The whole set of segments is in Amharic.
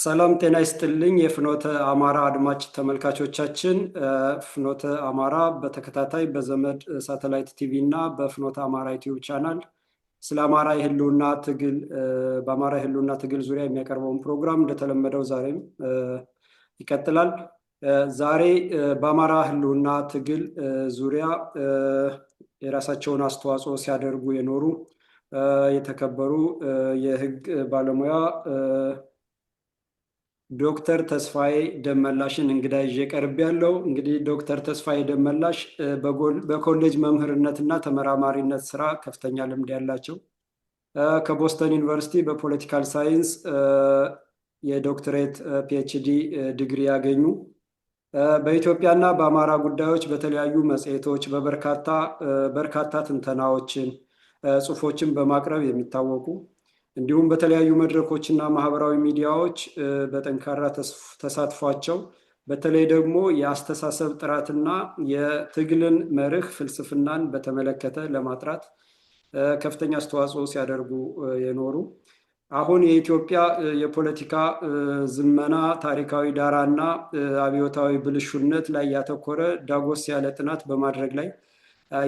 ሰላም ጤና ይስጥልኝ የፍኖተ አማራ አድማጭ ተመልካቾቻችን። ፍኖተ አማራ በተከታታይ በዘመድ ሳተላይት ቲቪ እና በፍኖተ አማራ ዩቲዩብ ቻናል ስለ አማራ የህልውና ትግል በአማራ የህልውና ትግል ዙሪያ የሚያቀርበውን ፕሮግራም እንደተለመደው ዛሬም ይቀጥላል። ዛሬ በአማራ ህልውና ትግል ዙሪያ የራሳቸውን አስተዋጽኦ ሲያደርጉ የኖሩ የተከበሩ የህግ ባለሙያ ዶክተር ተስፋዬ ደመላሽን እንግዳ ይዤ ቀርቤያለሁ። እንግዲህ ዶክተር ተስፋዬ ደመላሽ በኮሌጅ መምህርነትና ተመራማሪነት ስራ ከፍተኛ ልምድ ያላቸው፣ ከቦስተን ዩኒቨርሲቲ በፖለቲካል ሳይንስ የዶክትሬት ፒኤችዲ ዲግሪ ያገኙ፣ በኢትዮጵያና በአማራ ጉዳዮች በተለያዩ መጽሔቶች በርካታ ትንተናዎችን ጽሁፎችን በማቅረብ የሚታወቁ እንዲሁም በተለያዩ መድረኮችና ማህበራዊ ሚዲያዎች በጠንካራ ተሳትፏቸው በተለይ ደግሞ የአስተሳሰብ ጥራትና የትግልን መርህ ፍልስፍናን በተመለከተ ለማጥራት ከፍተኛ አስተዋጽኦ ሲያደርጉ የኖሩ፣ አሁን የኢትዮጵያ የፖለቲካ ዝመና ታሪካዊ ዳራና አብዮታዊ ብልሹነት ላይ ያተኮረ ዳጎስ ያለ ጥናት በማድረግ ላይ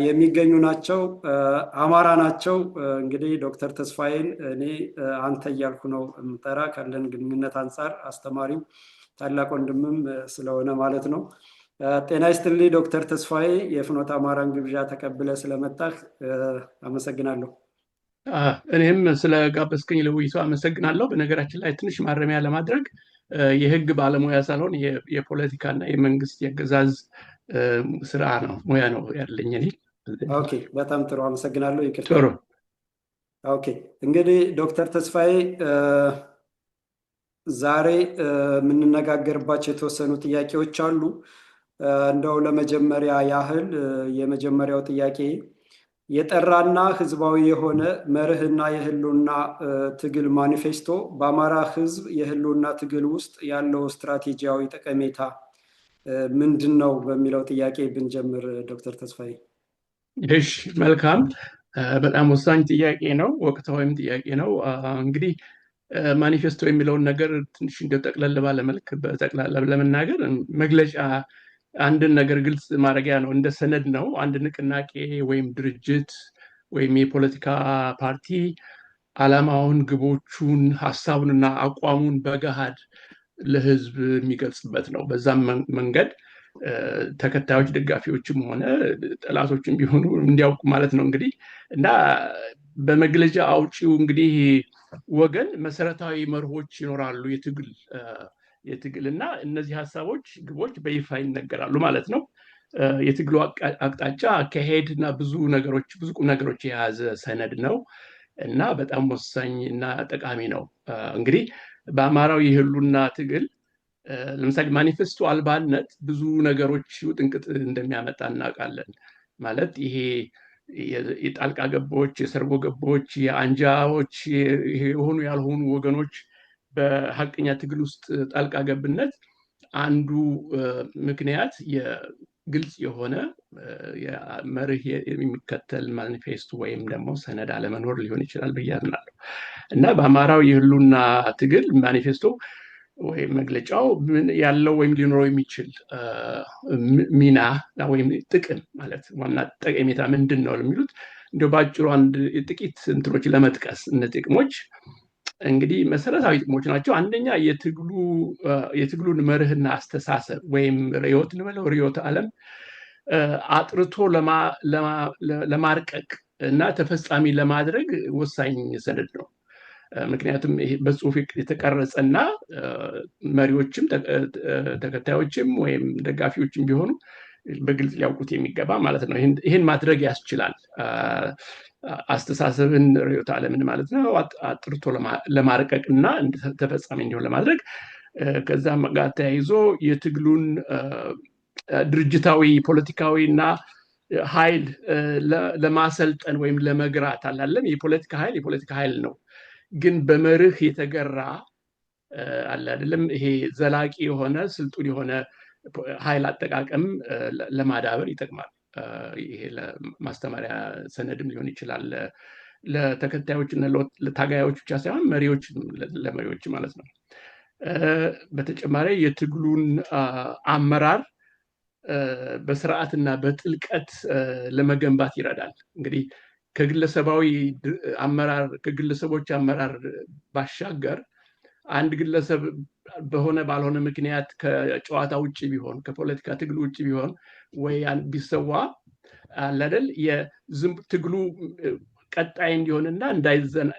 የሚገኙ ናቸው። አማራ ናቸው። እንግዲህ ዶክተር ተስፋዬን እኔ አንተ እያልኩ ነው የምጠራ፣ ካለን ግንኙነት አንጻር አስተማሪም ታላቅ ወንድምም ስለሆነ ማለት ነው። ጤና ይስጥልኝ ዶክተር ተስፋዬ፣ የፍኖተ አማራን ግብዣ ተቀብለ ስለመጣህ አመሰግናለሁ። እኔም ስለ ጋበዝከኝ ለውይይቱ አመሰግናለሁ። በነገራችን ላይ ትንሽ ማረሚያ ለማድረግ የህግ ባለሙያ ሳልሆን የፖለቲካና የመንግስት የአገዛዝ ስራ ነው ሙያ ነው ያለኝ እኔ። ኦኬ፣ በጣም ጥሩ አመሰግናለሁ። ይቅርታ። ጥሩ። ኦኬ፣ እንግዲህ ዶክተር ተስፋዬ ዛሬ የምንነጋገርባቸው የተወሰኑ ጥያቄዎች አሉ። እንደው ለመጀመሪያ ያህል የመጀመሪያው ጥያቄ የጠራና ህዝባዊ የሆነ መርህና የህልውና ትግል ማኒፌስቶ በአማራ ህዝብ የህልውና ትግል ውስጥ ያለው ስትራቴጂያዊ ጠቀሜታ ምንድን ነው በሚለው ጥያቄ ብንጀምር ዶክተር ተስፋዬ። እሺ፣ መልካም። በጣም ወሳኝ ጥያቄ ነው፣ ወቅታዊም ጥያቄ ነው። እንግዲህ ማኒፌስቶ የሚለውን ነገር ትንሽ እንደ ጠቅለል ባለ መልክ በጠቅላላ ለመናገር መግለጫ አንድን ነገር ግልጽ ማድረጊያ ነው፣ እንደ ሰነድ ነው። አንድ ንቅናቄ ወይም ድርጅት ወይም የፖለቲካ ፓርቲ ዓላማውን፣ ግቦቹን፣ ሀሳቡንና አቋሙን በገሃድ ለህዝብ የሚገልጽበት ነው። በዛም መንገድ ተከታዮች ደጋፊዎችም ሆነ ጠላቶችም ቢሆኑ እንዲያውቁ ማለት ነው። እንግዲህ እና በመግለጫ አውጪው እንግዲህ ወገን መሰረታዊ መርሆች ይኖራሉ የትግል እና እነዚህ ሀሳቦች፣ ግቦች በይፋ ይነገራሉ ማለት ነው። የትግሉ አቅጣጫ፣ አካሄድ እና ብዙ ቁም ነገሮች የያዘ ሰነድ ነው እና በጣም ወሳኝ እና ጠቃሚ ነው። እንግዲህ በአማራው የህልውና ትግል ለምሳሌ ማኒፌስቶ አልባነት ብዙ ነገሮች ውጥንቅጥ እንደሚያመጣ እናውቃለን። ማለት ይሄ የጣልቃ ገቦች፣ የሰርጎ ገቦች፣ የአንጃዎች፣ የሆኑ ያልሆኑ ወገኖች በሀቀኛ ትግል ውስጥ ጣልቃ ገብነት አንዱ ምክንያት የግልጽ የሆነ መርህ የሚከተል ማኒፌስቶ ወይም ደግሞ ሰነድ አለመኖር ሊሆን ይችላል ብዬ አምናለሁ። እና በአማራው የህልውና ትግል ማኒፌስቶ ወይም መግለጫው ያለው ወይም ሊኖረው የሚችል ሚና ወይም ጥቅም ማለት ዋና ጠቀሜታ ምንድን ነው ለሚሉት እንደው በአጭሩ አንድ ጥቂት እንትኖች ለመጥቀስ። እነዚህ ጥቅሞች እንግዲህ መሰረታዊ ጥቅሞች ናቸው። አንደኛ የትግሉን መርህና አስተሳሰብ ወይም ርዕዮት እንበለው ርዕዮተ ዓለም አጥርቶ ለማርቀቅ እና ተፈጻሚ ለማድረግ ወሳኝ ሰነድ ነው። ምክንያቱም ይሄ በጽሁፍ የተቀረጸና መሪዎችም ተከታዮችም ወይም ደጋፊዎችም ቢሆኑ በግልጽ ሊያውቁት የሚገባ ማለት ነው። ይህን ማድረግ ያስችላል። አስተሳሰብን፣ ርዕዮተ ዓለምን ማለት ነው አጥርቶ ለማርቀቅ እና ተፈጻሚ እንዲሆን ለማድረግ። ከዛም ጋር ተያይዞ የትግሉን ድርጅታዊ፣ ፖለቲካዊ እና ኃይል ለማሰልጠን ወይም ለመግራት አላለም። የፖለቲካ ኃይል ነው፣ ግን በመርህ የተገራ አለ አይደለም። ይሄ ዘላቂ የሆነ ስልጡን የሆነ ኃይል አጠቃቀም ለማዳበር ይጠቅማል። ይሄ ለማስተማሪያ ሰነድም ሊሆን ይችላል፣ ለተከታዮች እና ለታጋዮች ብቻ ሳይሆን ለመሪዎች ማለት ነው። በተጨማሪ የትግሉን አመራር በስርዓትና በጥልቀት ለመገንባት ይረዳል። እንግዲህ ከግለሰቦች አመራር ባሻገር አንድ ግለሰብ በሆነ ባልሆነ ምክንያት ከጨዋታ ውጭ ቢሆን ከፖለቲካ ትግሉ ውጭ ቢሆን ወይ ቢሰዋ አለደል ትግሉ ቀጣይ እንዲሆንና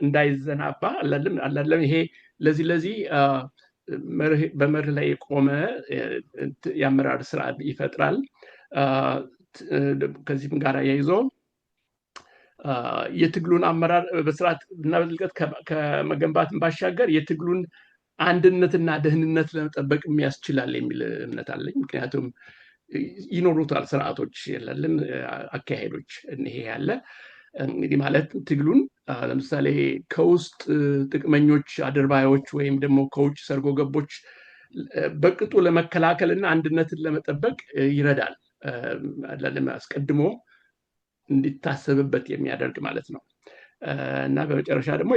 እንዳይዘናባ አላለም ይሄ ለዚህ በመርህ ላይ የቆመ የአመራር ስርዓት ይፈጥራል። ከዚህም ጋር ያይዞ የትግሉን አመራር በስርዓት እና በጥልቀት ከመገንባትን ባሻገር የትግሉን አንድነትና ደህንነት ለመጠበቅ የሚያስችላል የሚል እምነት አለኝ። ምክንያቱም ይኖሩታል ስርዓቶች የለልን አካሄዶች ይሄ ያለ እንግዲህ ማለት ትግሉን ለምሳሌ ከውስጥ ጥቅመኞች አድርባዮች ወይም ደግሞ ከውጭ ሰርጎ ገቦች በቅጡ ለመከላከልና አንድነትን ለመጠበቅ ይረዳል። አስቀድሞ እንዲታሰብበት የሚያደርግ ማለት ነው። እና በመጨረሻ ደግሞ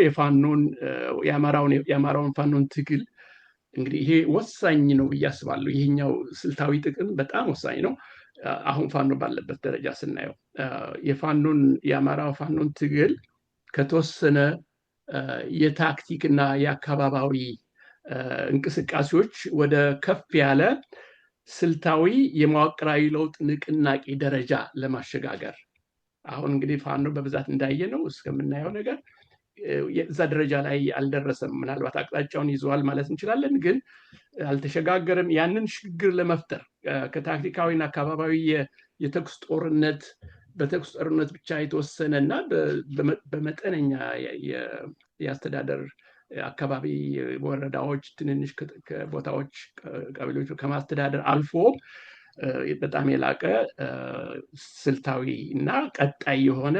የአማራውን ፋኖን ትግል እንግዲህ ይሄ ወሳኝ ነው ብዬ አስባለሁ። ይሄኛው ስልታዊ ጥቅም በጣም ወሳኝ ነው። አሁን ፋኖ ባለበት ደረጃ ስናየው የአማራው ፋኖን ትግል ከተወሰነ የታክቲክ እና የአካባቢያዊ እንቅስቃሴዎች ወደ ከፍ ያለ ስልታዊ የመዋቅራዊ ለውጥ ንቅናቄ ደረጃ ለማሸጋገር አሁን እንግዲህ ፋኖ በብዛት እንዳየ ነው እስከምናየው ነገር የዛ ደረጃ ላይ አልደረሰም። ምናልባት አቅጣጫውን ይዘዋል ማለት እንችላለን፣ ግን አልተሸጋገረም። ያንን ሽግግር ለመፍጠር ከታክቲካዊና አካባቢያዊ የተኩስ ጦርነት በተኩስ ጦርነት ብቻ የተወሰነ እና በመጠነኛ የአስተዳደር አካባቢ ወረዳዎች ትንንሽ ቦታዎች ቀበሌዎች ከማስተዳደር አልፎ በጣም የላቀ ስልታዊ እና ቀጣይ የሆነ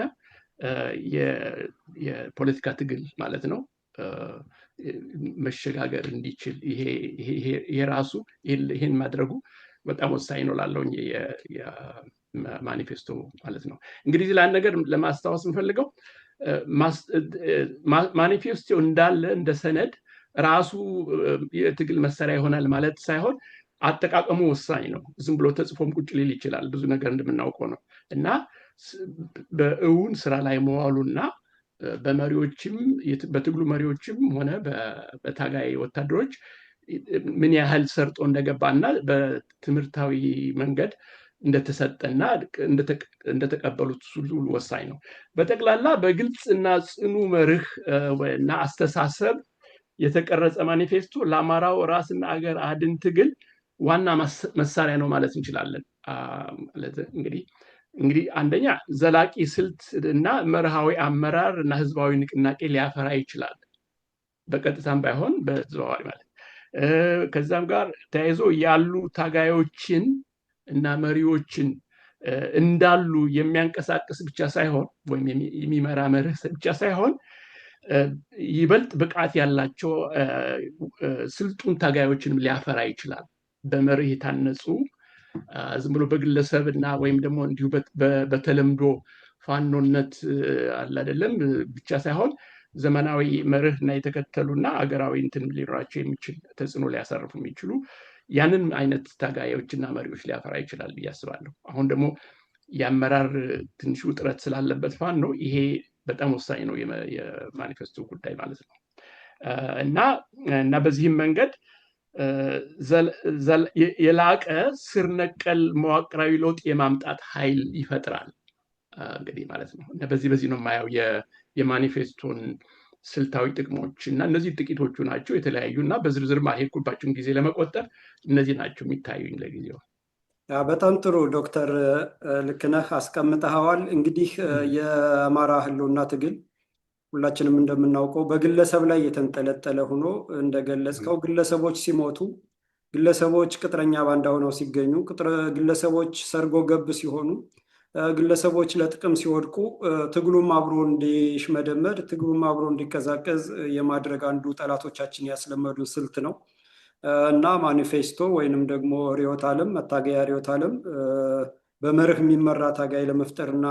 የፖለቲካ ትግል ማለት ነው መሸጋገር እንዲችል ይሄ ራሱ ይሄን ማድረጉ በጣም ወሳኝ ነው ላለውኝ የማኒፌስቶ ማለት ነው። እንግዲህ ላን ነገር ለማስታወስ የምፈልገው ማኒፌስቶ እንዳለ እንደ ሰነድ ራሱ የትግል መሳሪያ ይሆናል ማለት ሳይሆን አጠቃቀሙ ወሳኝ ነው። ዝም ብሎ ተጽፎም ቁጭ ሊል ይችላል፣ ብዙ ነገር እንደምናውቀው ነው። እና በእውን ስራ ላይ መዋሉና በትግሉ መሪዎችም ሆነ በታጋይ ወታደሮች ምን ያህል ሰርጦ እንደገባና በትምህርታዊ መንገድ እንደተሰጠና እንደተቀበሉት ሁሉ ወሳኝ ነው። በጠቅላላ በግልጽና ጽኑ መርህ እና አስተሳሰብ የተቀረጸ ማኒፌስቶ ለአማራው ራስና አገር አድን ትግል ዋና መሳሪያ ነው ማለት እንችላለን። እንግዲህ አንደኛ ዘላቂ ስልት እና መርሃዊ አመራር እና ህዝባዊ ንቅናቄ ሊያፈራ ይችላል፣ በቀጥታም ባይሆን በተዘዋዋሪ ማለት። ከዛም ጋር ተያይዞ ያሉ ታጋዮችን እና መሪዎችን እንዳሉ የሚያንቀሳቅስ ብቻ ሳይሆን ወይም የሚመራ መርህ ብቻ ሳይሆን ይበልጥ ብቃት ያላቸው ስልጡን ታጋዮችንም ሊያፈራ ይችላል። በመርህ የታነጹ ዝም ብሎ በግለሰብ እና ወይም ደግሞ እንዲሁ በተለምዶ ፋኖነት አለ አይደለም ብቻ ሳይሆን ዘመናዊ መርህ እና የተከተሉና አገራዊ እንትን ሊኖራቸው የሚችል ተጽዕኖ ሊያሳርፉ የሚችሉ ያንን አይነት ታጋዮችና መሪዎች ሊያፈራ ይችላል ብዬ አስባለሁ። አሁን ደግሞ የአመራር ትንሽ ውጥረት ስላለበት ፋኖ ይሄ በጣም ወሳኝ ነው የማኒፌስቶ ጉዳይ ማለት ነው። እና በዚህም መንገድ የላቀ ስር ነቀል መዋቅራዊ ለውጥ የማምጣት ኃይል ይፈጥራል እንግዲህ ማለት ነው። እና በዚህ ነው የማየው የማኒፌስቶን ስልታዊ ጥቅሞች እና እነዚህ ጥቂቶቹ ናቸው። የተለያዩ እና በዝርዝር ማሄድኩባቸውን ጊዜ ለመቆጠብ እነዚህ ናቸው የሚታዩኝ ለጊዜው። በጣም ጥሩ ዶክተር ልክነህ አስቀምጠኸዋል። እንግዲህ የአማራ ህልውና ትግል ሁላችንም እንደምናውቀው በግለሰብ ላይ የተንጠለጠለ ሆኖ እንደገለጽከው ግለሰቦች ሲሞቱ፣ ግለሰቦች ቅጥረኛ ባንዳ ሆነው ሲገኙ፣ ግለሰቦች ሰርጎ ገብ ሲሆኑ፣ ግለሰቦች ለጥቅም ሲወድቁ ትግሉም አብሮ እንዲሽመደመድ ትግሉም አብሮ እንዲቀዛቀዝ የማድረግ አንዱ ጠላቶቻችን ያስለመዱን ስልት ነው እና ማኒፌስቶ ወይንም ደግሞ ርዕዮተ ዓለም መታገያ ርዕዮተ ዓለም በመርህ የሚመራ ታጋይ ለመፍጠር እና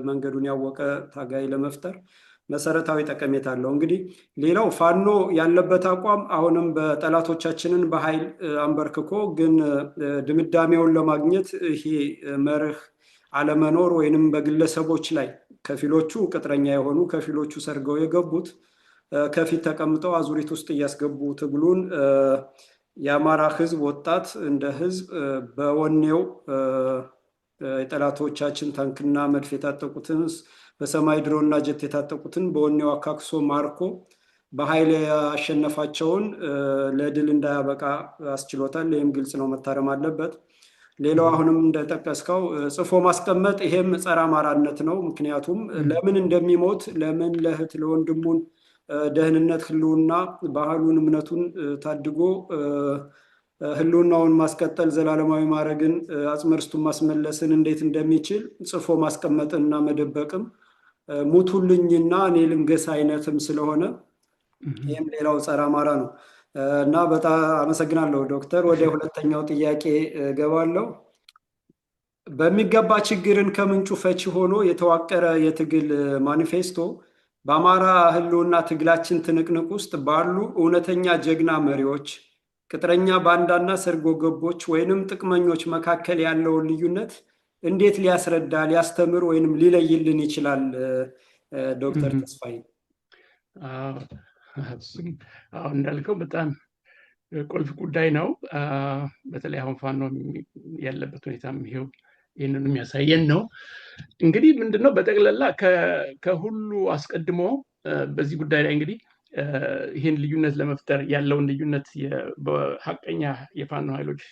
መንገዱን ያወቀ ታጋይ ለመፍጠር መሰረታዊ ጠቀሜታ አለው። እንግዲህ ሌላው ፋኖ ያለበት አቋም አሁንም በጠላቶቻችንን በኃይል አንበርክኮ ግን ድምዳሜውን ለማግኘት ይሄ መርህ አለመኖር ወይንም በግለሰቦች ላይ ከፊሎቹ ቅጥረኛ የሆኑ ከፊሎቹ ሰርገው የገቡት ከፊት ተቀምጠው አዙሪት ውስጥ እያስገቡ ትግሉን የአማራ ህዝብ ወጣት እንደ ህዝብ በወኔው የጠላቶቻችን ታንክና መድፍ የታጠቁትን በሰማይ ድሮና ጀት የታጠቁትን በወኔው አካክሶ ማርኮ በኃይል ያሸነፋቸውን ለድል እንዳያበቃ አስችሎታል። ይህም ግልጽ ነው፣ መታረም አለበት። ሌላው አሁንም እንደጠቀስከው ጽፎ ማስቀመጥ ይሄም ጸረ አማራነት ነው። ምክንያቱም ለምን እንደሚሞት ለምን ለእህት ለወንድሙን ደህንነት ህልውና ባህሉን እምነቱን ታድጎ ህልውናውን ማስቀጠል ዘላለማዊ ማድረግን አጽመ ርስቱን ማስመለስን እንዴት እንደሚችል ጽፎ ማስቀመጥና መደበቅም ሙቱልኝና እኔ ልንገስ አይነትም ስለሆነ ይህም ሌላው ጸረ አማራ ነው እና በጣም አመሰግናለሁ ዶክተር። ወደ ሁለተኛው ጥያቄ ገባለሁ። በሚገባ ችግርን ከምንጩ ፈቺ ሆኖ የተዋቀረ የትግል ማኒፌስቶ በአማራ ህልውና ትግላችን ትንቅንቅ ውስጥ ባሉ እውነተኛ ጀግና መሪዎች፣ ቅጥረኛ ባንዳና ሰርጎ ገቦች ወይንም ጥቅመኞች መካከል ያለውን ልዩነት እንዴት ሊያስረዳ ሊያስተምር ወይንም ሊለይልን ይችላል? ዶክተር ተስፋዬ። አሁን እንዳልከው በጣም ቁልፍ ጉዳይ ነው። በተለይ አሁን ፋኖ ያለበት ሁኔታም ይሄው ይህንን የሚያሳየን ነው። እንግዲህ ምንድነው በጠቅላላ ከሁሉ አስቀድሞ በዚህ ጉዳይ ላይ እንግዲህ ይህን ልዩነት ለመፍጠር ያለውን ልዩነት በሀቀኛ የፋኖ ኃይሎች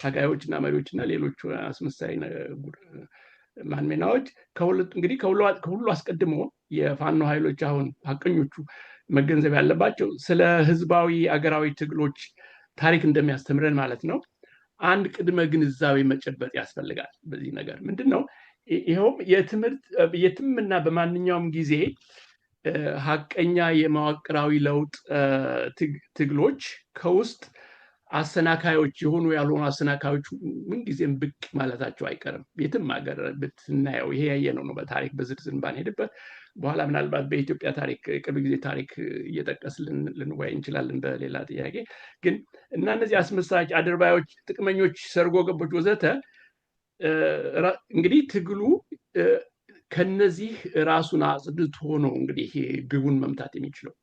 ታጋዮች እና መሪዎች እና ሌሎቹ አስመሳይ ማንሜናዎች እንግዲህ ከሁሉ አስቀድሞ የፋኖ ኃይሎች አሁን ሀቀኞቹ መገንዘብ ያለባቸው ስለ ህዝባዊ አገራዊ ትግሎች ታሪክ እንደሚያስተምረን ማለት ነው አንድ ቅድመ ግንዛቤ መጨበጥ ያስፈልጋል። በዚህ ነገር ምንድነው ይሄውም የትምና በማንኛውም ጊዜ ሀቀኛ የመዋቅራዊ ለውጥ ትግሎች ከውስጥ አሰናካዮች የሆኑ ያልሆኑ አሰናካዮች ምንጊዜም ብቅ ማለታቸው አይቀርም። የትም ሀገር ብትናየው ይሄ ያየነው ነው። በታሪክ በዝርዝር ባንሄድበት በኋላ ምናልባት በኢትዮጵያ ታሪክ ቅርብ ጊዜ ታሪክ እየጠቀስ ልንወያይ እንችላለን በሌላ ጥያቄ። ግን እና እነዚህ አስመሳዮች፣ አድርባዮች፣ ጥቅመኞች፣ ሰርጎ ገቦች ወዘተ እንግዲህ ትግሉ ከነዚህ ራሱን አጽድቶ ነው እንግዲህ ግቡን መምታት የሚችለው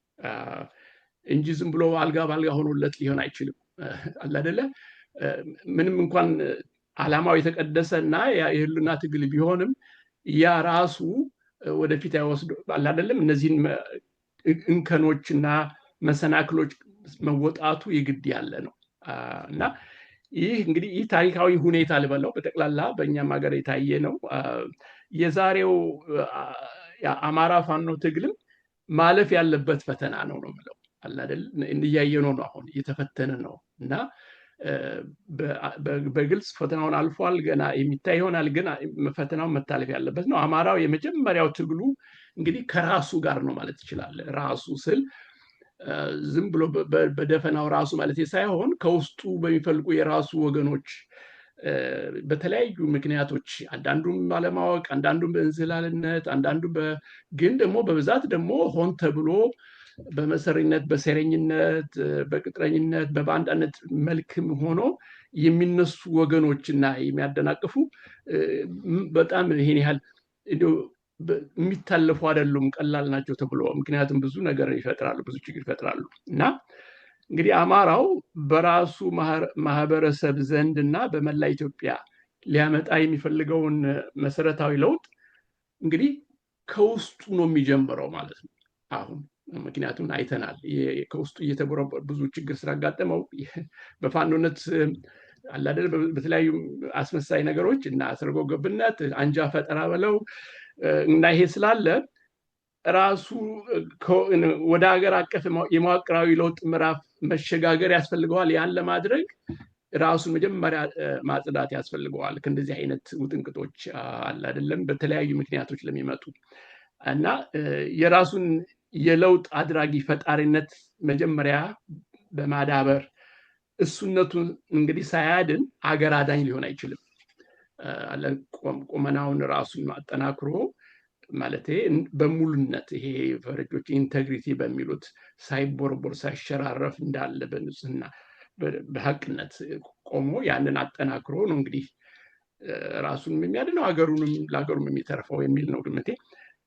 እንጂ ዝም ብሎ አልጋ ባልጋ ሆኖለት ሊሆን አይችልም። አለ አይደለ? ምንም እንኳን ዓላማው የተቀደሰ እና የህልውና ትግል ቢሆንም ያ ራሱ ወደፊት አይወስዶ አለ አይደለም? እነዚህን እንከኖችና መሰናክሎች መወጣቱ የግድ ያለ ነው እና ይህ እንግዲህ ይህ ታሪካዊ ሁኔታ ልበለው በጠቅላላ በእኛም ሀገር የታየ ነው። የዛሬው አማራ ፋኖ ትግልም ማለፍ ያለበት ፈተና ነው የምለው አለ አይደል? እያየነው ነው፣ አሁን እየተፈተነ ነው እና በግልጽ ፈተናውን አልፏል። ገና የሚታይ ይሆናል፣ ግን ፈተናውን መታለፍ ያለበት ነው። አማራው የመጀመሪያው ትግሉ እንግዲህ ከራሱ ጋር ነው ማለት ይችላል። ራሱ ስል ዝም ብሎ በደፈናው ራሱ ማለት ሳይሆን ከውስጡ በሚፈልቁ የራሱ ወገኖች በተለያዩ ምክንያቶች አንዳንዱም ባለማወቅ፣ አንዳንዱም በእንዝላልነት፣ አንዳንዱ ግን ደግሞ በብዛት ደግሞ ሆን ተብሎ በመሰሪነት፣ በሴረኝነት፣ በቅጥረኝነት፣ በባንዳነት መልክም ሆኖ የሚነሱ ወገኖችና የሚያደናቅፉ በጣም ይሄን ያህል የሚታለፉ አይደሉም፣ ቀላል ናቸው ተብሎ። ምክንያቱም ብዙ ነገር ይፈጥራሉ፣ ብዙ ችግር ይፈጥራሉ እና እንግዲህ አማራው በራሱ ማህበረሰብ ዘንድና በመላ ኢትዮጵያ ሊያመጣ የሚፈልገውን መሰረታዊ ለውጥ እንግዲህ ከውስጡ ነው የሚጀምረው ማለት ነው አሁን። ምክንያቱም አይተናል ከውስጡ እየተቦረቦረ ብዙ ችግር ስላጋጠመው በፋኖነት አለ አይደል በተለያዩ አስመሳይ ነገሮች እና ሰርጎ ገብነት አንጃ ፈጠራ በለው እና ይሄ ስላለ ራሱ ወደ ሀገር አቀፍ የመዋቅራዊ ለውጥ ምዕራፍ መሸጋገር ያስፈልገዋል። ያን ለማድረግ ራሱን መጀመሪያ ማጽዳት ያስፈልገዋል ከእንደዚህ አይነት ውጥንቅጦች አለ አይደለም በተለያዩ ምክንያቶች ለሚመጡ እና የራሱን የለውጥ አድራጊ ፈጣሪነት መጀመሪያ በማዳበር እሱነቱን እንግዲህ ሳያድን አገር አዳኝ ሊሆን አይችልም። ቁመናውን ራሱን አጠናክሮ ማለት በሙሉነት ይሄ ፈረጆች ኢንቴግሪቲ በሚሉት ሳይቦርቦር ሳይሸራረፍ እንዳለ በንጽህና በሐቅነት ቆሞ ያንን አጠናክሮ ነው እንግዲህ ራሱንም የሚያድነው ለሀገሩም የሚተርፈው የሚል ነው ግምቴ።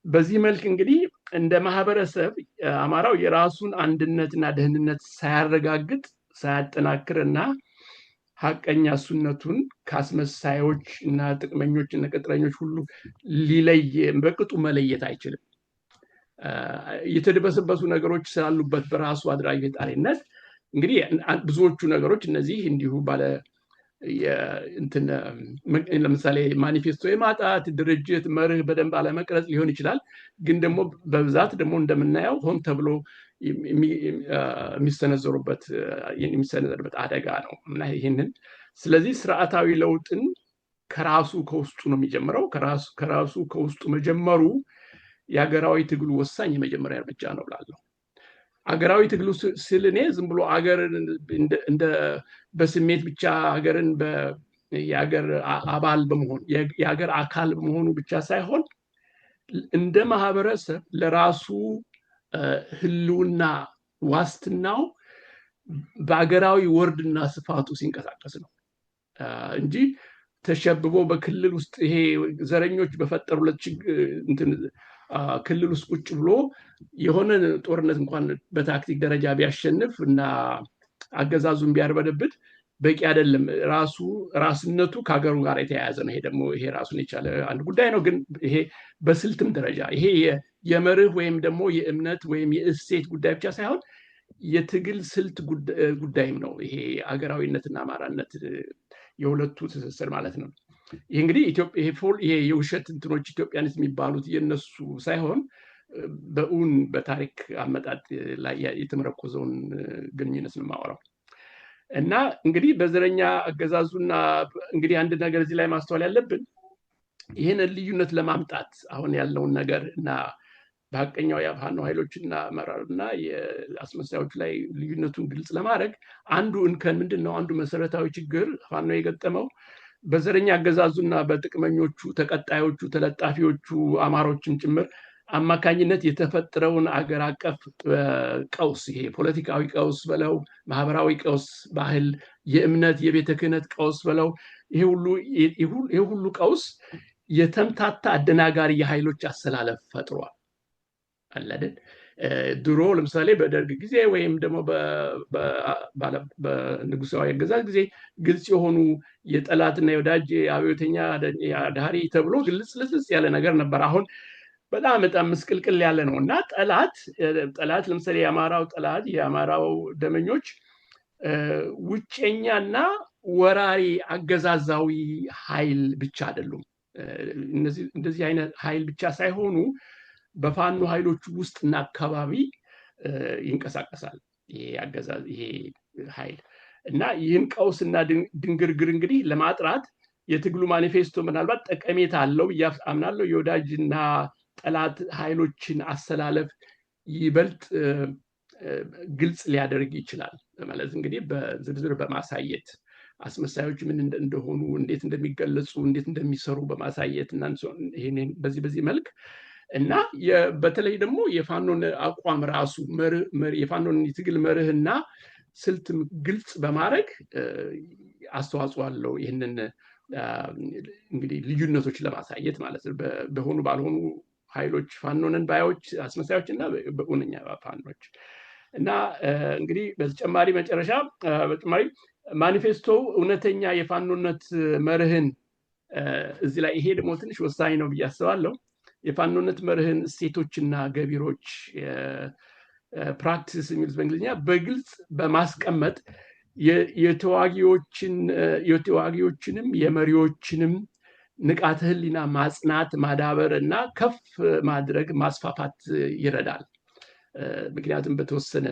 በዚህ መልክ እንግዲህ እንደ ማህበረሰብ አማራው የራሱን አንድነትና ደህንነት ሳያረጋግጥ ሳያጠናክርና ሐቀኛ እሱነቱን ከአስመሳዮች እና ጥቅመኞች እና ቅጥረኞች ሁሉ በቅጡ መለየት አይችልም። የተደበሰበሱ ነገሮች ስላሉበት በራሱ አድራጊ ፈጣሪነት እንግዲህ ብዙዎቹ ነገሮች እነዚህ እንዲሁ ባለ ለምሳሌ ማኒፌስቶ የማጣት ድርጅት መርህ በደንብ አለመቅረጽ ሊሆን ይችላል። ግን ደግሞ በብዛት ደግሞ እንደምናየው ሆን ተብሎ የሚሰነዘርበት አደጋ ነው እና ይህንን ስለዚህ ስርዓታዊ ለውጥን ከራሱ ከውስጡ ነው የሚጀምረው። ከራሱ ከውስጡ መጀመሩ የሀገራዊ ትግሉ ወሳኝ የመጀመሪያ እርምጃ ነው እላለሁ። አገራዊ ትግሉ ስል እኔ ዝም ብሎ አገርን እንደ በስሜት ብቻ አገርን የአገር አባል በመሆን የአገር አካል በመሆኑ ብቻ ሳይሆን እንደ ማህበረሰብ ለራሱ ህልውና ዋስትናው በአገራዊ ወርድና ስፋቱ ሲንቀሳቀስ ነው እንጂ ተሸብቦ በክልል ውስጥ ይሄ ዘረኞች በፈጠሩለት ክልል ውስጥ ቁጭ ብሎ የሆነ ጦርነት እንኳን በታክቲክ ደረጃ ቢያሸንፍ እና አገዛዙን ቢያርበደብት በቂ አይደለም። ራስነቱ ከሀገሩ ጋር የተያያዘ ነው። ይሄ ራሱን የቻለ አንድ ጉዳይ ነው። ግን ይሄ በስልትም ደረጃ ይሄ የመርህ ወይም ደግሞ የእምነት ወይም የእሴት ጉዳይ ብቻ ሳይሆን የትግል ስልት ጉዳይም ነው። ይሄ አገራዊነትና አማራነት የሁለቱ ትስስር ማለት ነው። ይህ እንግዲህ ይሄ የውሸት እንትኖች ኢትዮጵያንስ የሚባሉት የነሱ ሳይሆን በእውን በታሪክ አመጣጥ ላይ የተመረኮዘውን ግንኙነት ነው የማወራው። እና እንግዲህ በዘረኛ አገዛዙና እንግዲህ አንድ ነገር እዚህ ላይ ማስተዋል ያለብን ይህንን ልዩነት ለማምጣት አሁን ያለውን ነገር እና በሐቀኛው የፋኖ ኃይሎችና አመራርና የአስመሳዮች ላይ ልዩነቱን ግልጽ ለማድረግ አንዱ እንከን ምንድን ነው? አንዱ መሰረታዊ ችግር ፋኖ የገጠመው በዘረኛ አገዛዙና በጥቅመኞቹ ተቀጣዮቹ ተለጣፊዎቹ አማሮችን ጭምር አማካኝነት የተፈጠረውን አገር አቀፍ ቀውስ ይሄ ፖለቲካዊ ቀውስ በለው ማህበራዊ ቀውስ ባህል የእምነት የቤተ ክህነት ቀውስ በለው ይሄ ሁሉ ቀውስ የተምታታ አደናጋሪ የኃይሎች አሰላለፍ ፈጥሯል አይደል? ድሮ ለምሳሌ በደርግ ጊዜ ወይም ደግሞ በንጉሳዊ አገዛዝ ጊዜ ግልጽ የሆኑ የጠላትና የወዳጅ አብዮተኛ አድሃሪ ተብሎ ግልጽ ያለ ነገር ነበር። አሁን በጣም ምስቅልቅል ያለ ነው እና ጠላት ለምሳሌ የአማራው ጠላት የአማራው ደመኞች ውጨኛና ወራሪ አገዛዛዊ ኃይል ብቻ አይደሉም። እንደዚህ አይነት ኃይል ብቻ ሳይሆኑ በፋኖ ኃይሎች ውስጥና አካባቢ ይንቀሳቀሳል ይሄ ኃይል እና ይህን ቀውስና ድንግርግር እንግዲህ ለማጥራት የትግሉ ማኒፌስቶ ምናልባት ጠቀሜታ አለው አምናለሁ። የወዳጅና ጠላት ኃይሎችን አሰላለፍ ይበልጥ ግልጽ ሊያደርግ ይችላል ማለት እንግዲህ በዝርዝር በማሳየት አስመሳዮች ምን እንደሆኑ እንዴት እንደሚገለጹ እንዴት እንደሚሰሩ በማሳየት እና ይሄንን በዚህ መልክ እና በተለይ ደግሞ የፋኖን አቋም ራሱ የፋኖን የትግል መርህና ስልት ግልጽ በማድረግ አስተዋጽኦ አለው። ይህንን እንግዲህ ልዩነቶች ለማሳየት ማለት ነው በሆኑ ባልሆኑ ኃይሎች ፋኖንን ባዮች አስመሳዮች እና በእውነኛ ፋኖች እና እንግዲህ በተጨማሪ በተጨማሪ ማኒፌስቶ እውነተኛ የፋኖነት መርህን እዚህ ላይ ይሄ ደግሞ ትንሽ ወሳኝ ነው ብዬ አስባለሁ። የፋኖነት መርህን እሴቶችና ገቢሮች ፕራክቲስ የሚሉት በእንግሊዝኛ በግልጽ በማስቀመጥ የተዋጊዎችንም የመሪዎችንም ንቃተ ህሊና ማጽናት ማዳበር እና ከፍ ማድረግ ማስፋፋት ይረዳል። ምክንያቱም በተወሰነ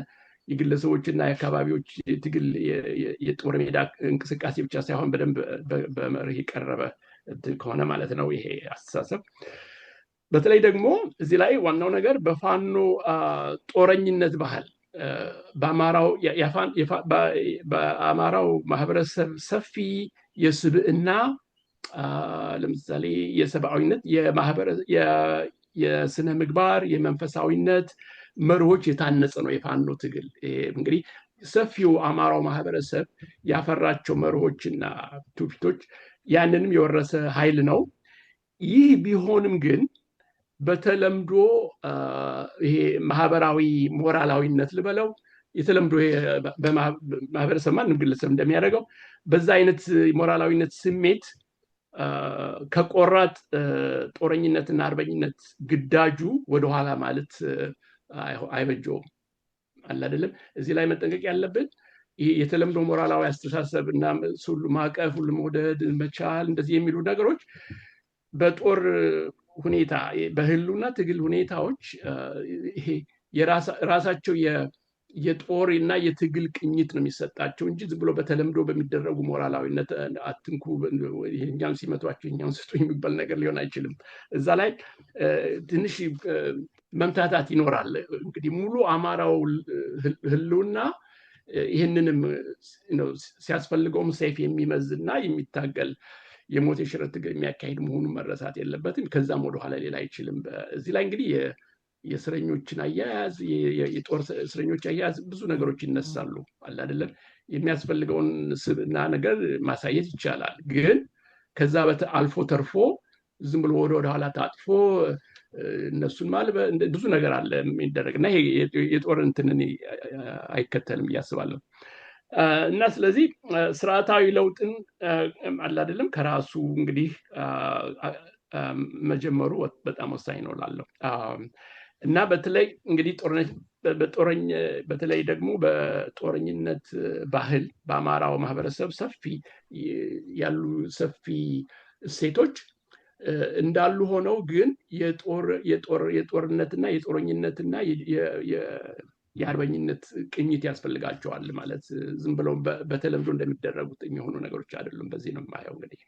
የግለሰቦችና የአካባቢዎች ትግል የጦር ሜዳ እንቅስቃሴ ብቻ ሳይሆን በደንብ በመርህ የቀረበ ከሆነ ማለት ነው ይሄ አስተሳሰብ። በተለይ ደግሞ እዚህ ላይ ዋናው ነገር በፋኖ ጦረኝነት ባህል በአማራው ማህበረሰብ ሰፊ የስብዕና ለምሳሌ የሰብአዊነት የስነ ምግባር የመንፈሳዊነት መርሆች የታነጸ ነው የፋኖ ትግል። እንግዲህ ሰፊው አማራው ማህበረሰብ ያፈራቸው መርሆችና ትውፊቶች ያንንም የወረሰ ኃይል ነው። ይህ ቢሆንም ግን በተለምዶ ይሄ ማህበራዊ ሞራላዊነት ልበለው የተለምዶ በማህበረሰብ ማንም ግለሰብ እንደሚያደርገው በዛ አይነት ሞራላዊነት ስሜት ከቆራጥ ጦረኝነትና አርበኝነት ግዳጁ ወደኋላ ማለት አይበጀውም አለ አይደለም። እዚህ ላይ መጠንቀቅ ያለብን የተለምዶ ሞራላዊ አስተሳሰብ እና ሁሉ ማቀፍ ሁሉ መውደድ መቻል እንደዚህ የሚሉ ነገሮች በጦር ሁኔታ በህሉና ትግል ሁኔታዎች ይሄ የራሳቸው የጦር እና የትግል ቅኝት ነው የሚሰጣቸው እንጂ ዝም ብሎ በተለምዶ በሚደረጉ ሞራላዊነት አትንኩ ይሄኛውን ሲመቷቸው ይሄኛውን ስጡ የሚባል ነገር ሊሆን አይችልም። እዛ ላይ ትንሽ መምታታት ይኖራል። እንግዲህ ሙሉ አማራው ህልውና ይህንንም ሲያስፈልገውም ሰይፍ የሚመዝና የሚታገል የሞት የሽረት ትግል የሚያካሂድ መሆኑን መረሳት የለበትም። ከዛም ወደኋላ ሌላ አይችልም። እዚህ ላይ እንግዲህ የእስረኞችን አያያዝ የጦር እስረኞች አያያዝ ብዙ ነገሮች ይነሳሉ አለ አይደለም። የሚያስፈልገውን ስብዕና ነገር ማሳየት ይቻላል። ግን ከዛ አልፎ ተርፎ ዝም ብሎ ወደኋላ ታጥፎ እነሱን ማልበ ብዙ ነገር አለ የሚደረግ እና የጦር እንትንን አይከተልም እያስባለሁ። እና ስለዚህ ስርዓታዊ ለውጥን አለ አይደለም ከራሱ እንግዲህ መጀመሩ በጣም ወሳኝ ነው እላለሁ። እና በተለይ እንግዲህ በተለይ ደግሞ በጦረኝነት ባህል በአማራው ማህበረሰብ ያሉ ሰፊ እሴቶች እንዳሉ ሆነው ግን የጦርነትና የጦረኝነትና የአርበኝነት ቅኝት ያስፈልጋቸዋል። ማለት ዝም ብለው በተለምዶ እንደሚደረጉት የሚሆኑ ነገሮች አይደሉም። በዚህ ነው የማየው እንግዲህ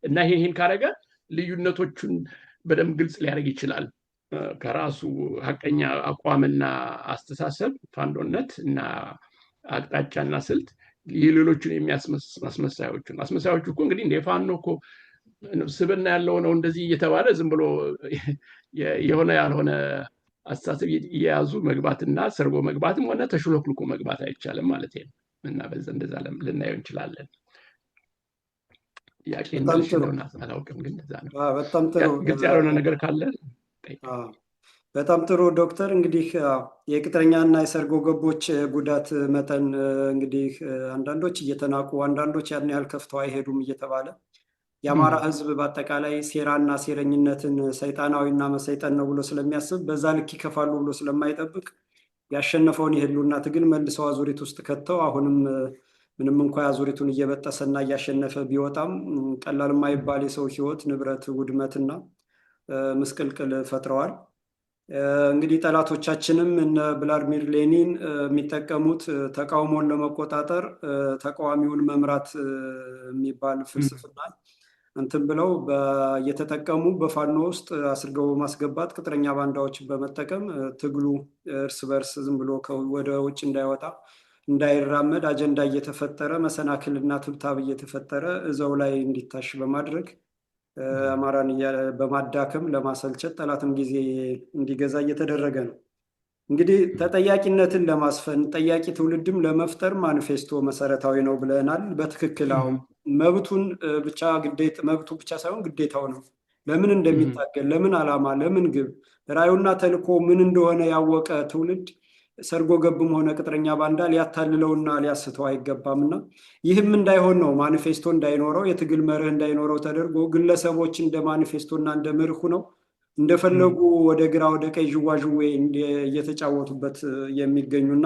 እና ይህን ካረገ ልዩነቶቹን በደንብ ግልጽ ሊያደርግ ይችላል። ከራሱ ሀቀኛ አቋምና አስተሳሰብ ፋኖነት እና አቅጣጫና ስልት የሌሎቹን አስመሳዮቹ እኮ እንግዲህ እንደ ፋኖ እኮ ስብዕና ያለው ነው እንደዚህ እየተባለ ዝም ብሎ የሆነ ያልሆነ አስተሳሰብ እየያዙ መግባትና ሰርጎ መግባትም ሆነ ተሽሎክልኮ መግባት አይቻልም ማለት ነው። እና በዛ እንደዛ ልናየው እንችላለን። ጥያቄ አላውቅም ግን እንደዛ ነው። በጣም ጥሩ ግልጽ ያልሆነ ነገር ካለ በጣም ጥሩ ዶክተር። እንግዲህ የቅጥረኛና የሰርጎ ገቦች ጉዳት መጠን እንግዲህ አንዳንዶች እየተናቁ አንዳንዶች ያን ያህል ከፍተው አይሄዱም እየተባለ የአማራ ሕዝብ በአጠቃላይ ሴራና ሴረኝነትን ሰይጣናዊና መሰይጠን ነው ብሎ ስለሚያስብ በዛ ልክ ይከፋሉ ብሎ ስለማይጠብቅ ያሸነፈውን የህልውና ትግል መልሰው አዙሪት ውስጥ ከተው አሁንም ምንም እንኳ አዙሪቱን እየበጠሰና እያሸነፈ ቢወጣም ቀላል የማይባል የሰው ህይወት ንብረት ውድመትና ምስቅልቅል ፈጥረዋል። እንግዲህ ጠላቶቻችንም እነ ቭላድሚር ሌኒን የሚጠቀሙት ተቃውሞን ለመቆጣጠር ተቃዋሚውን መምራት የሚባል ፍልስፍና እንትን ብለው እየተጠቀሙ በፋኖ ውስጥ አስርገው በማስገባት ቅጥረኛ ባንዳዎችን በመጠቀም ትግሉ እርስ በርስ ዝም ብሎ ወደ ውጭ እንዳይወጣ እንዳይራመድ አጀንዳ እየተፈጠረ መሰናክልና ትብታብ እየተፈጠረ እዛው ላይ እንዲታሽ በማድረግ አማራን በማዳከም ለማሰልቸት ጠላትም ጊዜ እንዲገዛ እየተደረገ ነው። እንግዲህ ተጠያቂነትን ለማስፈን ጠያቂ ትውልድም ለመፍጠር ማኒፌስቶ መሰረታዊ ነው ብለናል። በትክክል አሁን መብቱን ብቻ መብቱ ብቻ ሳይሆን ግዴታው ነው። ለምን እንደሚታገል ለምን ዓላማ ለምን ግብ ራዩና ተልኮ ምን እንደሆነ ያወቀ ትውልድ ሰርጎ ገብም ሆነ ቅጥረኛ ባንዳ ሊያታልለውና ሊያስተው አይገባምና ይህም እንዳይሆን ነው ማኒፌስቶ እንዳይኖረው የትግል መርህ እንዳይኖረው ተደርጎ ግለሰቦች እንደ ማኒፌስቶና እንደ መርህ ነው እንደፈለጉ ወደ ግራ ወደ ቀኝ ዥዋዥዌ እየተጫወቱበት የሚገኙና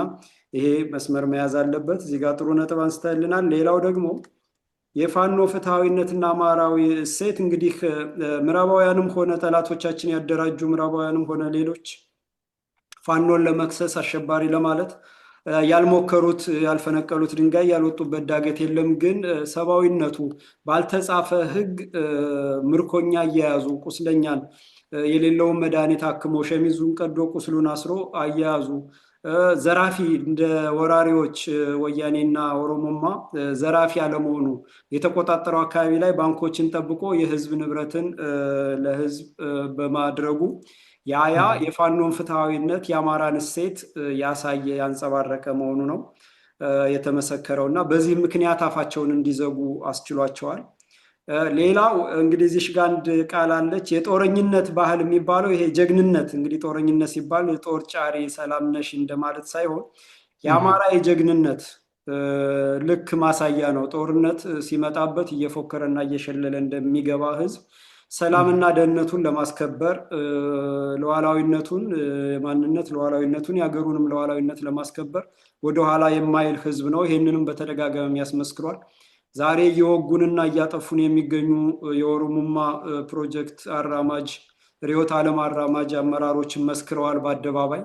ይሄ መስመር መያዝ አለበት። እዚህ ጋር ጥሩ ነጥብ አንስተልናል። ሌላው ደግሞ የፋኖ ፍትሃዊነትና አማራዊ እሴት እንግዲህ ምዕራባውያንም ሆነ ጠላቶቻችን ያደራጁ ምዕራባውያንም ሆነ ሌሎች ፋኖን ለመክሰስ አሸባሪ ለማለት ያልሞከሩት ያልፈነቀሉት ድንጋይ ያልወጡበት ዳገት የለም። ግን ሰብአዊነቱ ባልተጻፈ ሕግ ምርኮኛ እየያዙ ቁስለኛን የሌለውን መድኃኒት አክሞ ሸሚዙን ቀዶ ቁስሉን አስሮ አያያዙ ዘራፊ እንደ ወራሪዎች ወያኔና ኦሮሞማ ዘራፊ አለመሆኑ የተቆጣጠረው አካባቢ ላይ ባንኮችን ጠብቆ የህዝብ ንብረትን ለህዝብ በማድረጉ ያ የፋኖን ፍትሐዊነት የአማራን እሴት ያሳየ ያንጸባረቀ መሆኑ ነው የተመሰከረው እና በዚህ ምክንያት አፋቸውን እንዲዘጉ አስችሏቸዋል። ሌላው እንግዲህ እዚህ ጋር አንድ ቃል አለች፣ የጦረኝነት ባህል የሚባለው ይሄ ጀግንነት። እንግዲህ ጦረኝነት ሲባል ጦር ጫሪ ሰላም ነሽ እንደማለት ሳይሆን የአማራ የጀግንነት ልክ ማሳያ ነው። ጦርነት ሲመጣበት እየፎከረና እየሸለለ እንደሚገባ ህዝብ ሰላምና ደህንነቱን ለማስከበር ሉዓላዊነቱን የማንነት ሉዓላዊነቱን የሀገሩንም ሉዓላዊነት ለማስከበር ወደኋላ የማይል ህዝብ ነው። ይህንንም በተደጋጋሚ ያስመስክሯል። ዛሬ እየወጉንና እያጠፉን የሚገኙ የኦሮሞማ ፕሮጀክት አራማጅ ርዕዮተ ዓለም አራማጅ አመራሮችን መስክረዋል። በአደባባይ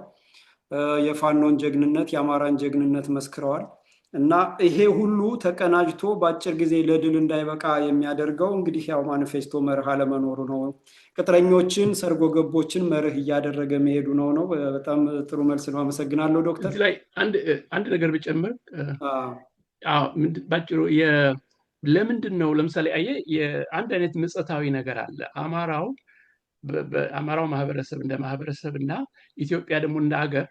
የፋኖን ጀግንነት የአማራን ጀግንነት መስክረዋል። እና ይሄ ሁሉ ተቀናጅቶ በአጭር ጊዜ ለድል እንዳይበቃ የሚያደርገው እንግዲህ ያው ማኒፌስቶ መርህ አለመኖሩ ነው። ቅጥረኞችን ሰርጎ ገቦችን መርህ እያደረገ መሄዱ ነው። በጣም ጥሩ መልስ ነው። አመሰግናለሁ ዶክተር። እዚህ ላይ አንድ ነገር ብጨምር ባጭሩ ለምንድን ነው ለምሳሌ አንድ አይነት ምጸታዊ ነገር አለ። አማራው ማህበረሰብ እንደ ማህበረሰብ እና ኢትዮጵያ ደግሞ እንደ ሀገር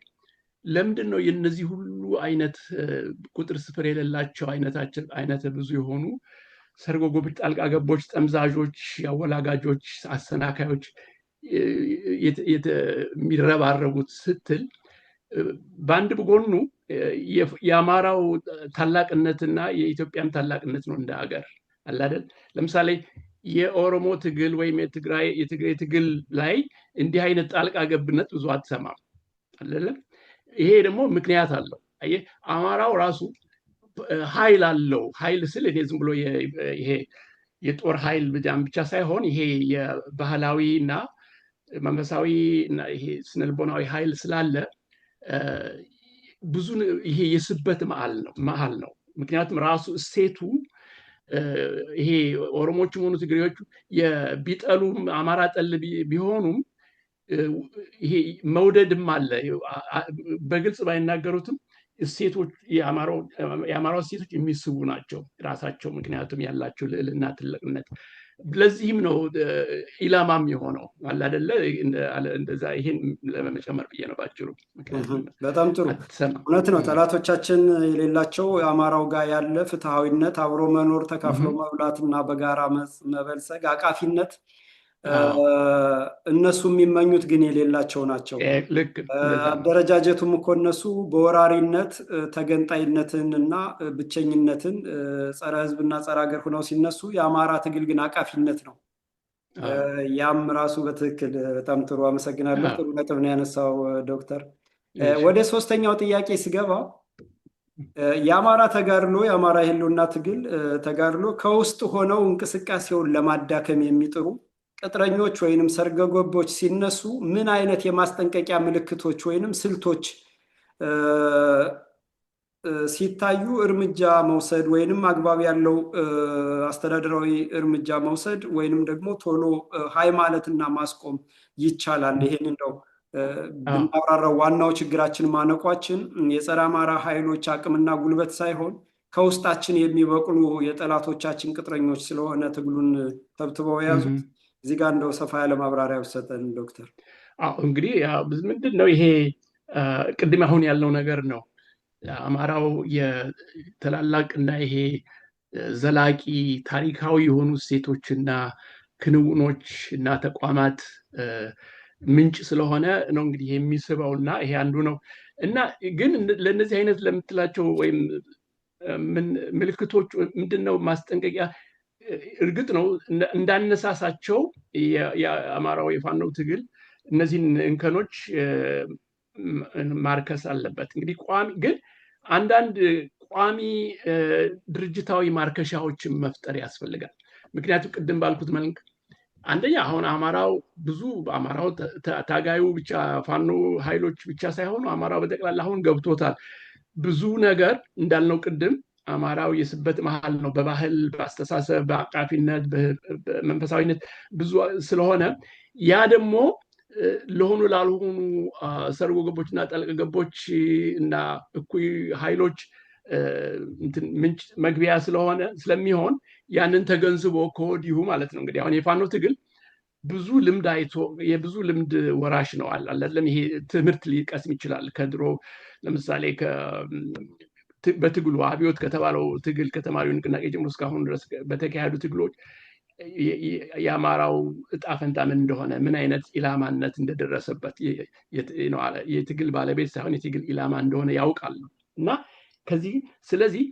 ለምንድን ነው የነዚህ ሁሉ አይነት ቁጥር ስፍር የሌላቸው አይነት ብዙ የሆኑ ሰርጎ ገቦች፣ ጣልቃ ገቦች፣ ጠምዛዦች፣ አወላጋጆች፣ አሰናካዮች የሚረባረቡት ስትል በአንድ ጎኑ የአማራው ታላቅነትና የኢትዮጵያም ታላቅነት ነው እንደ ሀገር አለ አይደል? ለምሳሌ የኦሮሞ ትግል ወይም የትግራይ ትግል ላይ እንዲህ አይነት ጣልቃ ገብነት ብዙ አትሰማም አይደለም? ይሄ ደግሞ ምክንያት አለው። አማራው ራሱ ኃይል አለው። ኃይል ስል እኔ ዝም ብሎ ይሄ የጦር ኃይል ብቻ ሳይሆን ይሄ የባህላዊ እና መንፈሳዊ እና ይሄ ስነልቦናዊ ኃይል ስላለ ብዙ ይሄ የስበት መሀል ነው። ምክንያቱም ራሱ እሴቱ ይሄ ኦሮሞዎችም ሆኑ ትግሬዎቹ ቢጠሉም አማራ ጠል ቢሆኑም ይሄ መውደድም አለ። በግልጽ ባይናገሩትም እሴቶች የአማራው እሴቶች የሚስቡ ናቸው ራሳቸው፣ ምክንያቱም ያላቸው ልዕልና ትልቅነት። ለዚህም ነው ኢላማም የሆነው አለ አይደለ? እንደዛ ይሄን ለመጨመር ብዬ ነው ባጭሩ። በጣም ጥሩ እውነት ነው። ጠላቶቻችን የሌላቸው አማራው ጋር ያለ ፍትሐዊነት፣ አብሮ መኖር፣ ተካፍሎ መብላትና በጋራ መበልጸግ፣ አቃፊነት እነሱ የሚመኙት ግን የሌላቸው ናቸው። አደረጃጀቱም እኮ እነሱ በወራሪነት ተገንጣይነትን እና ብቸኝነትን ጸረ ሕዝብና ጸረ ሀገር ሆነው ሲነሱ፣ የአማራ ትግል ግን አቃፊነት ነው። ያም ራሱ በትክክል በጣም ጥሩ አመሰግናለሁ። ጥሩ ነጥብ ነው ያነሳው ዶክተር። ወደ ሶስተኛው ጥያቄ ስገባ የአማራ ተጋድሎ የአማራ የህልውና ትግል ተጋድሎ ከውስጥ ሆነው እንቅስቃሴውን ለማዳከም የሚጥሩ ቅጥረኞች ወይንም ሰርገጎቦች ሲነሱ ምን አይነት የማስጠንቀቂያ ምልክቶች ወይንም ስልቶች ሲታዩ እርምጃ መውሰድ ወይንም አግባብ ያለው አስተዳደራዊ እርምጃ መውሰድ ወይንም ደግሞ ቶሎ ሀይ ማለትና ማስቆም ይቻላል? ይሄን እንደው ብናብራራው። ዋናው ችግራችን ማነቋችን የጸረ አማራ ኃይሎች አቅምና ጉልበት ሳይሆን ከውስጣችን የሚበቅሉ የጠላቶቻችን ቅጥረኞች ስለሆነ ትግሉን ተብትበው የያዙት። እዚህ ጋር እንደው ሰፋ ያለ ማብራሪያ ውሰጠን ዶክተር። እንግዲህ ምንድን ነው ይሄ ቅድም አሁን ያለው ነገር ነው። አማራው የትላላቅና ይሄ ዘላቂ ታሪካዊ የሆኑ እሴቶችና ክንውኖች እና ተቋማት ምንጭ ስለሆነ ነው እንግዲህ የሚስበውና ይሄ አንዱ ነው። እና ግን ለእነዚህ አይነት ለምትላቸው ወይም ምልክቶች ምንድነው ማስጠንቀቂያ? እርግጥ ነው እንዳነሳሳቸው የአማራው የፋኖ ትግል እነዚህን እንከኖች ማርከስ አለበት። እንግዲህ ግን አንዳንድ ቋሚ ድርጅታዊ ማርከሻዎችን መፍጠር ያስፈልጋል። ምክንያቱም ቅድም ባልኩት መልክ አንደኛ አሁን አማራው ታጋዩ ብቻ ፋኖ ኃይሎች ብቻ ሳይሆኑ አማራው በጠቅላላ አሁን ገብቶታል። ብዙ ነገር እንዳልነው ቅድም አማራው የስበት መሀል ነው። በባህል፣ በአስተሳሰብ፣ በአቃፊነት፣ በመንፈሳዊነት ብዙ ስለሆነ ያ ደግሞ ለሆኑ ላልሆኑ ሰርጎ ገቦችና ጠልቅ ገቦች እና እኩይ ኃይሎች ምንጭ መግቢያ ስለሚሆን ያንን ተገንዝቦ ከወዲሁ ማለት ነው። እንግዲህ አሁን የፋኖ ትግል ብዙ ልምድ አይቶ የብዙ ልምድ ወራሽ ነው አይደለም። ይሄ ትምህርት ሊቀስም ይችላል ከድሮ ለምሳሌ በትግሉ አብዮት ከተባለው ትግል ከተማሪው ንቅናቄ ጀምሮ እስካሁን ድረስ በተካሄዱ ትግሎች የአማራው እጣ ፈንታ ምን እንደሆነ ምን አይነት ኢላማነት እንደደረሰበት የትግል ባለቤት ሳይሆን የትግል ኢላማ እንደሆነ ያውቃል እና ስለዚህ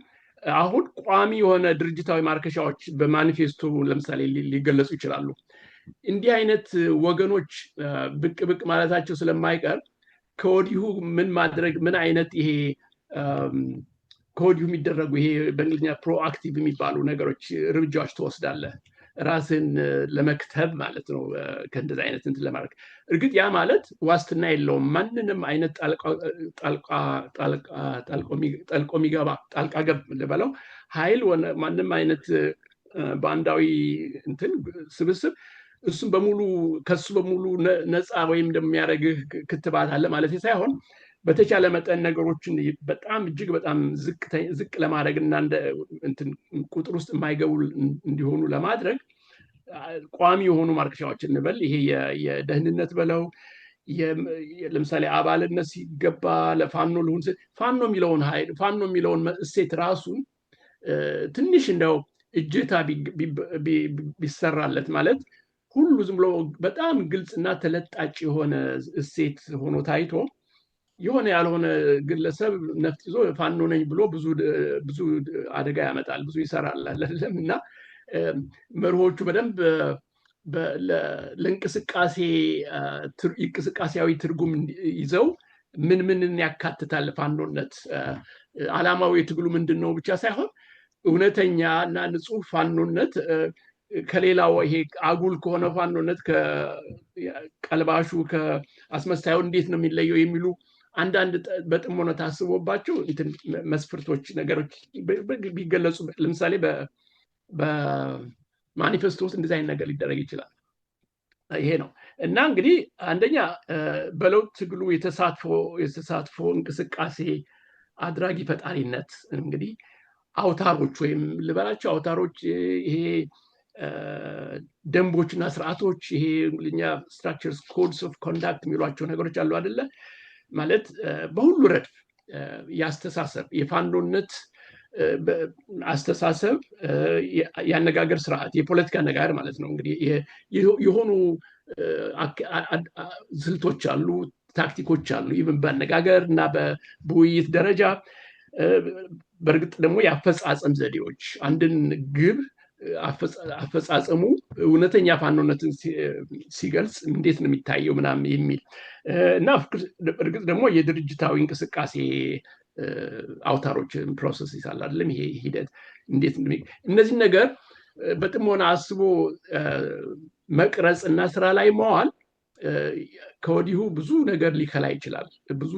አሁን ቋሚ የሆነ ድርጅታዊ ማርከሻዎች በማኒፌስቶ ለምሳሌ ሊገለጹ ይችላሉ። እንዲህ አይነት ወገኖች ብቅ ብቅ ማለታቸው ስለማይቀር ከወዲሁ ምን ማድረግ ምን አይነት ይሄ ከወዲሁ የሚደረጉ ይሄ በእንግሊዝኛ ፕሮአክቲቭ የሚባሉ ነገሮች እርምጃዎች ትወስዳለህ ራስን ለመክተብ ማለት ነው። ከእንደዚህ አይነት እንትን ለማድረግ እርግጥ ያ ማለት ዋስትና የለውም። ማንንም አይነት ጣልቆ የሚገባ ጣልቃ ገብ ልበለው ኃይል ማንም አይነት ባንዳዊ እንትን ስብስብ እሱም በሙሉ ከሱ በሙሉ ነፃ ወይም እንደሚያደርግህ ክትባት አለ ማለት ሳይሆን በተቻለ መጠን ነገሮችን በጣም እጅግ በጣም ዝቅ ለማድረግ እና እንትን ቁጥር ውስጥ የማይገቡ እንዲሆኑ ለማድረግ ቋሚ የሆኑ ማርከሻዎች እንበል ይሄ የደህንነት በለው ለምሳሌ አባልነት ሲገባ ለፋኖ ልሁን ፋኖ የሚለውን ኃይል ፋኖ የሚለውን እሴት ራሱን ትንሽ እንደው እጅታ ቢሰራለት ማለት ሁሉ ዝም ብሎ በጣም ግልጽና ተለጣጭ የሆነ እሴት ሆኖ ታይቶ የሆነ ያልሆነ ግለሰብ ነፍጥ ይዞ ፋኖ ነኝ ብሎ ብዙ አደጋ ያመጣል፣ ብዙ ይሰራል አይደለም። እና መርሆቹ በደንብ ለእንቅስቃሴያዊ ትርጉም ይዘው ምንን ያካትታል ፋኖነት፣ ዓላማው የትግሉ ምንድን ነው ብቻ ሳይሆን እውነተኛ እና ንጹህ ፋኖነት ከሌላው ይሄ አጉል ከሆነ ፋኖነት ከቀልባሹ ከአስመሳዩ እንዴት ነው የሚለየው የሚሉ አንዳንድ በጥሞና ታስቦባቸው መስፈርቶች ነገሮች ቢገለጹ ለምሳሌ በማኒፌስቶ ውስጥ እንደዚህ አይነት ነገር ሊደረግ ይችላል። ይሄ ነው እና እንግዲህ አንደኛ በለውጥ ትግሉ የተሳትፎ እንቅስቃሴ አድራጊ ፈጣሪነት እንግዲህ አውታሮች ወይም ልበላቸው አውታሮች ይሄ ደንቦችና ስርዓቶች ይሄ እንግሊዝኛ ስትራክቸርስ ኮድስ ኦፍ ኮንዳክት የሚሏቸው ነገሮች አሉ አይደለ? ማለት በሁሉ ረድፍ ያስተሳሰብ የፋኖነት አስተሳሰብ ያነጋገር ስርዓት የፖለቲካ አነጋገር ማለት ነው። እንግዲህ የሆኑ ስልቶች አሉ፣ ታክቲኮች አሉ። ይህን በአነጋገር እና በውይይት ደረጃ በእርግጥ ደግሞ የአፈጻጸም ዘዴዎች አንድን ግብ አፈጻጸሙ እውነተኛ ፋኖነትን ሲገልጽ እንዴት ነው የሚታየው ምናምን የሚል እና እርግጥ ደግሞ የድርጅታዊ እንቅስቃሴ አውታሮች ፕሮሰስ ይሳል አይደለም። ይሄ ሂደት እንዴት እነዚህ ነገር በጥሞና አስቦ መቅረጽ እና ስራ ላይ መዋል ከወዲሁ ብዙ ነገር ሊከላ ይችላል። ብዙ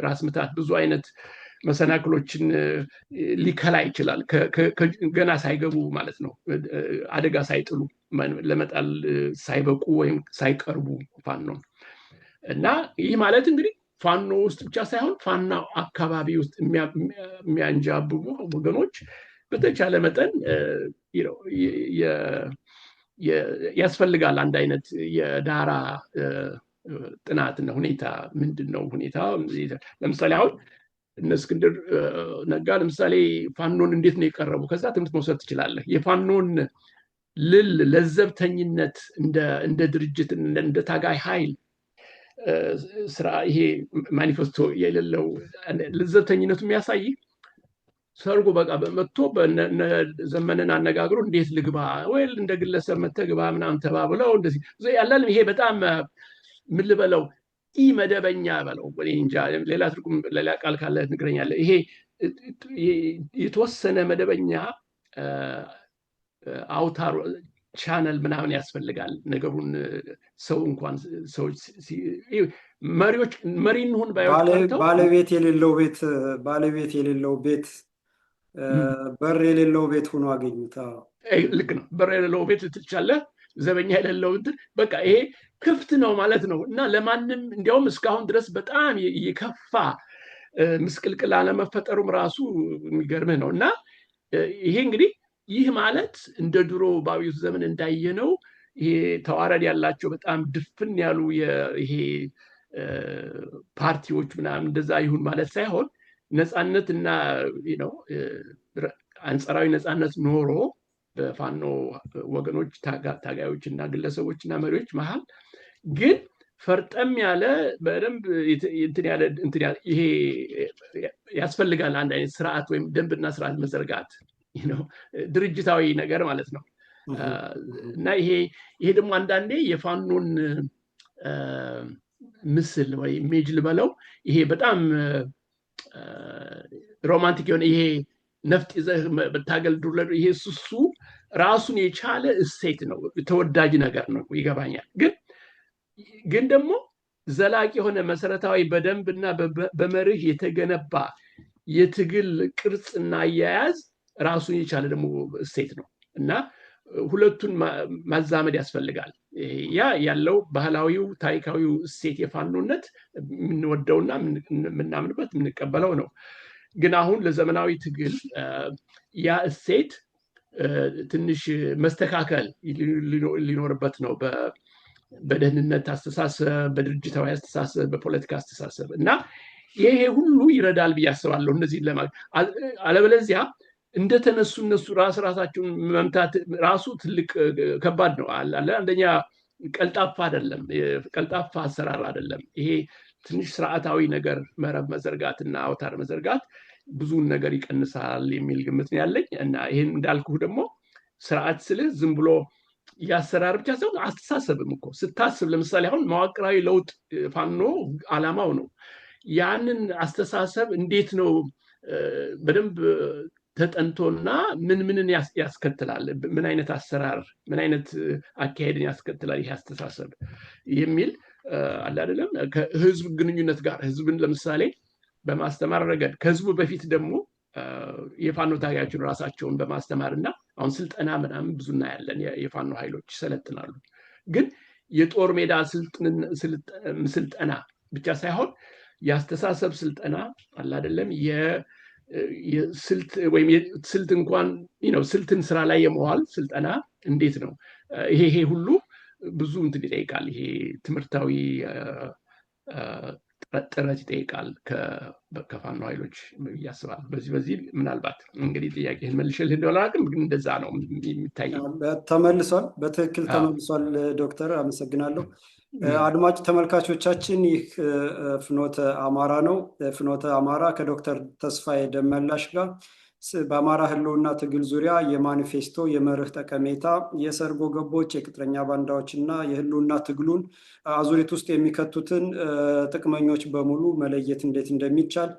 ራስ ምታት፣ ብዙ አይነት መሰናክሎችን ሊከላ ይችላል። ገና ሳይገቡ ማለት ነው፣ አደጋ ሳይጥሉ ለመጣል ሳይበቁ ወይም ሳይቀርቡ ፋኖ እና ይህ ማለት እንግዲህ ፋኖ ውስጥ ብቻ ሳይሆን ፋኖ አካባቢ ውስጥ የሚያንጃብቡ ወገኖች በተቻለ መጠን ያስፈልጋል አንድ አይነት የዳራ ጥናትና ሁኔታ ምንድን ነው ሁኔታ። ለምሳሌ አሁን እነ እስክንድር ነጋ ለምሳሌ ፋኖን እንዴት ነው የቀረቡ? ከዛ ትምህርት መውሰድ ትችላለህ። የፋኖን ለዘብተኝነት እንደ ድርጅት እንደ ታጋይ ኃይል ስራ ይሄ ማኒፌስቶ የሌለው ለዘብተኝነቱ የሚያሳይ ሰርጎ በቃ መጥቶ ዘመንን አነጋግሮ እንዴት ልግባ ወይ እንደ ግለሰብ መተግባ ምናምን ተባብለው እንደዚህ ያላል። ይሄ በጣም ምን ልበለው ኢ መደበኛ በለው እንጃ፣ ሌላ ትርጉም ሌላ ቃል ካለ ንገረኛለህ። ይሄ የተወሰነ መደበኛ አውታር ቻነል ምናምን ያስፈልጋል። ነገሩን ሰው እንኳን ሰዎች መሪዎች መሪ እንሁን ባለቤት የሌለው ቤት በር የሌለው ቤት ሆኖ አገኙት። ልክ ነው። በር የሌለው ቤት ልትቻለህ፣ ዘበኛ የሌለው እንትን በቃ ይሄ ክፍት ነው ማለት ነው እና ለማንም እንዲያውም እስካሁን ድረስ በጣም የከፋ ምስቅልቅል አለመፈጠሩም ራሱ የሚገርምህ ነው። እና ይሄ እንግዲህ ይህ ማለት እንደ ድሮ በአብዮቱ ዘመን እንዳየነው ይሄ ተዋረድ ያላቸው በጣም ድፍን ያሉ ይሄ ፓርቲዎች ምናምን እንደዛ ይሁን ማለት ሳይሆን ነፃነት እና አንጻራዊ ነፃነት ኖሮ በፋኖ ወገኖች ታጋዮች እና ግለሰቦች እና መሪዎች መሃል ግን ፈርጠም ያለ በደንብ ይሄ ያስፈልጋል አንድ አይነት ስርዓት ወይም ደንብና ስርዓት መዘርጋት ድርጅታዊ ነገር ማለት ነው። እና ይሄ ደግሞ አንዳንዴ የፋኖን ምስል ወይ ኢሜጅ ልበለው ይሄ በጣም ሮማንቲክ የሆነ ይሄ ነፍጥ ይዘህ በታገል ዱር ይሄ እሱ ራሱን የቻለ እሴት ነው፣ ተወዳጅ ነገር ነው፣ ይገባኛል። ግን ደግሞ ዘላቂ የሆነ መሰረታዊ በደንብና በመርህ የተገነባ የትግል ቅርጽና አያያዝ ራሱን የቻለ ደግሞ እሴት ነው እና ሁለቱን ማዛመድ ያስፈልጋል። ያ ያለው ባህላዊው ታሪካዊው እሴት የፋኖነት የምንወደውና የምናምንበት የምንቀበለው ነው። ግን አሁን ለዘመናዊ ትግል ያ እሴት ትንሽ መስተካከል ሊኖርበት ነው። በደህንነት አስተሳሰብ፣ በድርጅታዊ አስተሳሰብ፣ በፖለቲካ አስተሳሰብ እና ይሄ ሁሉ ይረዳል ብዬ አስባለሁ። እነዚህ አለበለዚያ እንደተነሱ እነሱ ራሳቸውን መምታት ራሱ ትልቅ ከባድ ነው። አንደኛ ቀልጣፋ አይደለም፣ ቀልጣፋ አሰራር አይደለም። ይሄ ትንሽ ስርዓታዊ ነገር መረብ መዘርጋት እና አውታር መዘርጋት ብዙውን ነገር ይቀንሳል የሚል ግምት ነው ያለኝ። እና ይህን እንዳልኩህ ደግሞ ስርዓት ስልህ ዝም ብሎ ያሰራር ብቻ ሳይሆን አስተሳሰብም እኮ ስታስብ፣ ለምሳሌ አሁን መዋቅራዊ ለውጥ ፋኖ አላማው ነው። ያንን አስተሳሰብ እንዴት ነው በደንብ ተጠንቶና ምንን ያስከትላል፣ ምን አይነት አሰራር ምን አይነት አካሄድን ያስከትላል ይሄ አስተሳሰብ የሚል አለ አይደለም። ከህዝብ ግንኙነት ጋር ህዝብን ለምሳሌ በማስተማር ረገድ ከህዝቡ በፊት ደግሞ የፋኖ ታጋዮችን ራሳቸውን በማስተማር እና አሁን ስልጠና ምናምን ብዙ እናያለን። የፋኖ ኃይሎች ይሰለጥናሉ። ግን የጦር ሜዳ ስልጠና ብቻ ሳይሆን የአስተሳሰብ ስልጠና አለ አይደለም። ስልት እንኳን ስልትን ስራ ላይ የመዋል ስልጠና እንዴት ነው? ይሄ ሁሉ ብዙ እንትን ይጠይቃል። ይሄ ትምህርታዊ ጥረት ይጠይቃል ከፋኖ ኃይሎች ያስባል። በዚህ ምናልባት እንግዲህ ጥያቄህን መልሼልህ እንደሆነ አላውቅም፣ ግን እንደዛ ነው የሚታየው። ተመልሷል፣ በትክክል ተመልሷል ዶክተር፣ አመሰግናለሁ። አድማጭ ተመልካቾቻችን ይህ ፍኖተ አማራ ነው። ፍኖተ አማራ ከዶክተር ተስፋዬ ደመላሽ ጋር በአማራ ህልውና ትግል ዙሪያ የማኒፌስቶ የመርህ ጠቀሜታ፣ የሰርጎ ገቦች፣ የቅጥረኛ ባንዳዎች እና የህልውና ትግሉን አዙሪት ውስጥ የሚከቱትን ጥቅመኞች በሙሉ መለየት እንዴት እንደሚቻል፣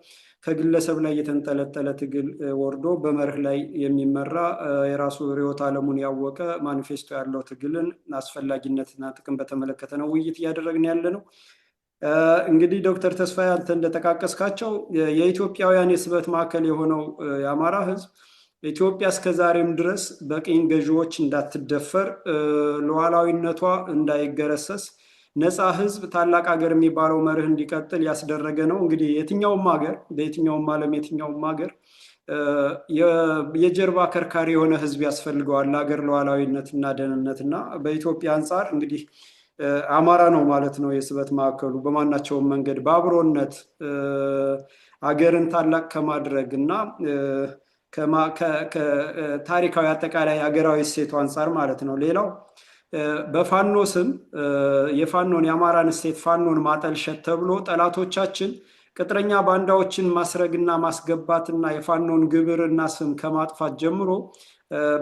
ከግለሰብ ላይ የተንጠለጠለ ትግል ወርዶ በመርህ ላይ የሚመራ የራሱ ርዕዮተ ዓለሙን ያወቀ ማኒፌስቶ ያለው ትግልን አስፈላጊነትና ጥቅም በተመለከተ ነው ውይይት እያደረግን ያለ ነው። እንግዲህ ዶክተር ተስፋዬ አንተ እንደጠቃቀስካቸው የኢትዮጵያውያን የስበት ማዕከል የሆነው የአማራ ህዝብ ኢትዮጵያ እስከዛሬም ድረስ በቅኝ ገዢዎች እንዳትደፈር፣ ሉዓላዊነቷ እንዳይገረሰስ፣ ነፃ ህዝብ ታላቅ ሀገር የሚባለው መርህ እንዲቀጥል ያስደረገ ነው። እንግዲህ የትኛውም ሀገር በየትኛውም ዓለም የትኛውም ሀገር የጀርባ ከርካሪ የሆነ ህዝብ ያስፈልገዋል ለሀገር ሉዓላዊነትና ደህንነትና በኢትዮጵያ አንጻር እንግዲህ አማራ ነው ማለት ነው የስበት ማዕከሉ። በማናቸውም መንገድ በአብሮነት አገርን ታላቅ ከማድረግ እና ከታሪካዊ አጠቃላይ ሀገራዊ እሴቱ አንጻር ማለት ነው። ሌላው በፋኖ ስም የፋኖን የአማራን እሴት ፋኖን ማጠልሸት ተብሎ ጠላቶቻችን ቅጥረኛ ባንዳዎችን ማስረግና ማስገባትና የፋኖን ግብርና ስም ከማጥፋት ጀምሮ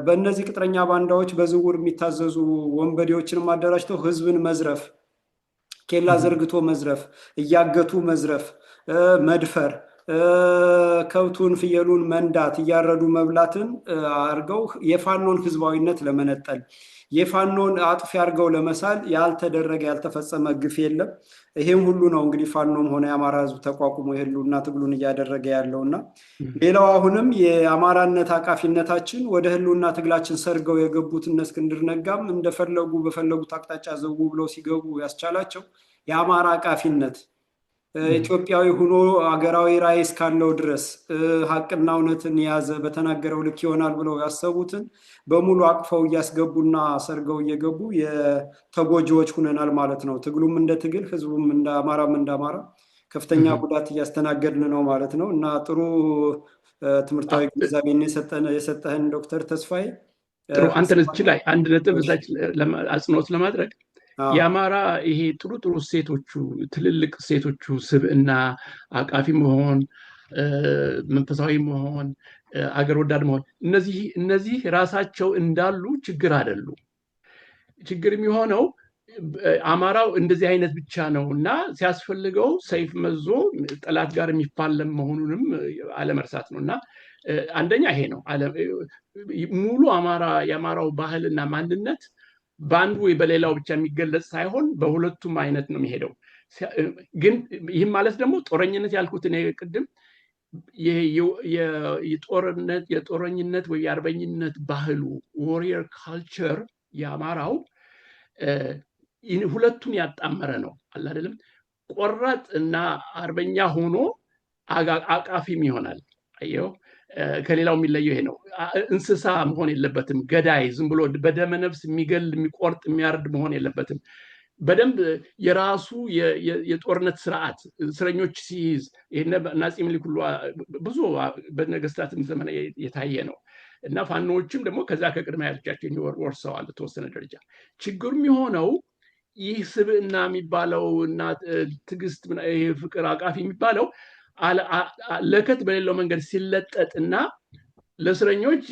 በእነዚህ ቅጥረኛ ባንዳዎች በዝውውር የሚታዘዙ ወንበዴዎችን አደራጅተው ህዝብን መዝረፍ፣ ኬላ ዘርግቶ መዝረፍ፣ እያገቱ መዝረፍ፣ መድፈር፣ ከብቱን ፍየሉን መንዳት፣ እያረዱ መብላትን አድርገው የፋኖን ህዝባዊነት ለመነጠል የፋኖን አጥፊ አድርገው ለመሳል ያልተደረገ ያልተፈጸመ ግፍ የለም። ይሄም ሁሉ ነው እንግዲህ ፋኖም ሆነ የአማራ ህዝብ ተቋቁሞ የህልውና ትግሉን እያደረገ ያለውና ሌላው አሁንም የአማራነት አቃፊነታችን ወደ ህልውና ትግላችን ሰርገው የገቡት እነ እስክንድር ነጋም እንደፈለጉ በፈለጉት አቅጣጫ ዘው ብለው ሲገቡ ያስቻላቸው የአማራ አቃፊነት ኢትዮጵያዊ ሆኖ አገራዊ ራዕይ እስካለው ድረስ ሀቅና እውነትን የያዘ በተናገረው ልክ ይሆናል ብለው ያሰቡትን በሙሉ አቅፈው እያስገቡና ሰርገው እየገቡ የተጎጂዎች ሁነናል ማለት ነው። ትግሉም እንደ ትግል፣ ህዝቡም እንደ አማራ ከፍተኛ ጉዳት እያስተናገድን ነው ማለት ነው እና ጥሩ ትምህርታዊ ግንዛቤን የሰጠህን ዶክተር ተስፋዬ ጥሩ። አንተ እዚህ ላይ አንድ ነጥብ እዛች አጽንኦት ለማድረግ የአማራ ይሄ ጥሩ እሴቶቹ ትልልቅ እሴቶቹ ስብዕና፣ አቃፊ መሆን፣ መንፈሳዊ መሆን፣ አገር ወዳድ መሆን እነዚህ ራሳቸው እንዳሉ ችግር አይደሉም። ችግር የሚሆነው አማራው እንደዚህ አይነት ብቻ ነው እና ሲያስፈልገው ሰይፍ መዞ ጠላት ጋር የሚፋለም መሆኑንም አለመርሳት ነው እና አንደኛ ይሄ ነው። ሙሉ የአማራው ባህልና ማንነት በአንዱ ወይ በሌላው ብቻ የሚገለጽ ሳይሆን በሁለቱም አይነት ነው የሚሄደው። ግን ይህም ማለት ደግሞ ጦረኝነት ያልኩት እኔ ቅድም የጦረኝነት ወይ የአርበኝነት ባህሉ ዋሪየር ካልቸር የአማራው ሁለቱን ያጣመረ ነው አለ አይደለም። ቆራጥ እና አርበኛ ሆኖ አቃፊም ይሆናል። አየው ከሌላው የሚለየው ይሄ ነው። እንስሳ መሆን የለበትም። ገዳይ ዝም ብሎ በደመ ነፍስ የሚገል የሚቆርጥ የሚያርድ መሆን የለበትም። በደንብ የራሱ የጦርነት ስርዓት እስረኞች ሲይዝ ናጺ ምኒልክ ሁሉ ብዙ በነገስታትም ዘመን የታየ ነው እና ፋኖዎችም ደግሞ ከዛ ከቅድመ አያቶቻቸው ወርሰዋል ተወሰነ ደረጃ። ችግሩ የሚሆነው ይህ ስብዕና የሚባለው እና ትዕግስት፣ ፍቅር፣ አቃፊ የሚባለው ለከት በሌለው መንገድ ሲለጠጥና ለእስረኞች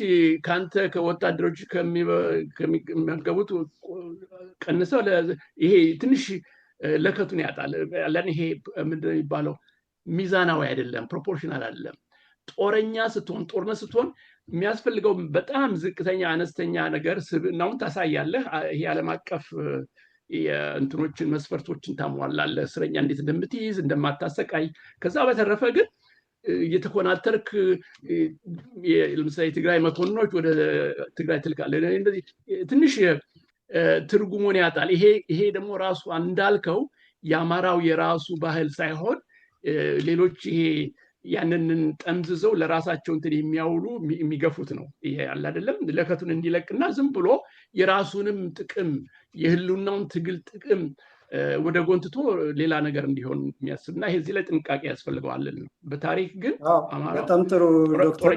ከአንተ ከወታደሮች ከሚመገቡት ቀንሰው ይሄ ትንሽ ለከቱን ያጣል። ይሄ ምንድን ነው የሚባለው? ሚዛናዊ አይደለም፣ ፕሮፖርሽናል አይደለም። ጦርነት ስትሆን የሚያስፈልገው በጣም ዝቅተኛ አነስተኛ ነገር ስብዕናውን ታሳያለህ። ይሄ ዓለም አቀፍ የእንትኖችን መስፈርቶችን ታሟላለህ። እስረኛ እንዴት እንደምትይዝ እንደማታሰቃይ። ከዛ በተረፈ ግን እየተኮናተርክ ለምሳሌ ትግራይ መኮንኖች ወደ ትግራይ ትልካለህ። እንደዚህ ትንሽ ትርጉሙን ያጣል። ይሄ ደግሞ ራሱ እንዳልከው የአማራው የራሱ ባህል ሳይሆን ሌሎች ይሄ ያንን ጠምዝዘው ለራሳቸው እንትን የሚያውሉ የሚገፉት ነው። ይሄ አለ አይደለም ለከቱን እንዲለቅና ዝም ብሎ የራሱንም ጥቅም የህልውናውን ትግል ጥቅም ወደ ጎንትቶ ሌላ ነገር እንዲሆን የሚያስብና ይሄ እዚህ ላይ ጥንቃቄ ያስፈልገዋል ነው። በታሪክ ግን በጣም ጥሩ ዶክተር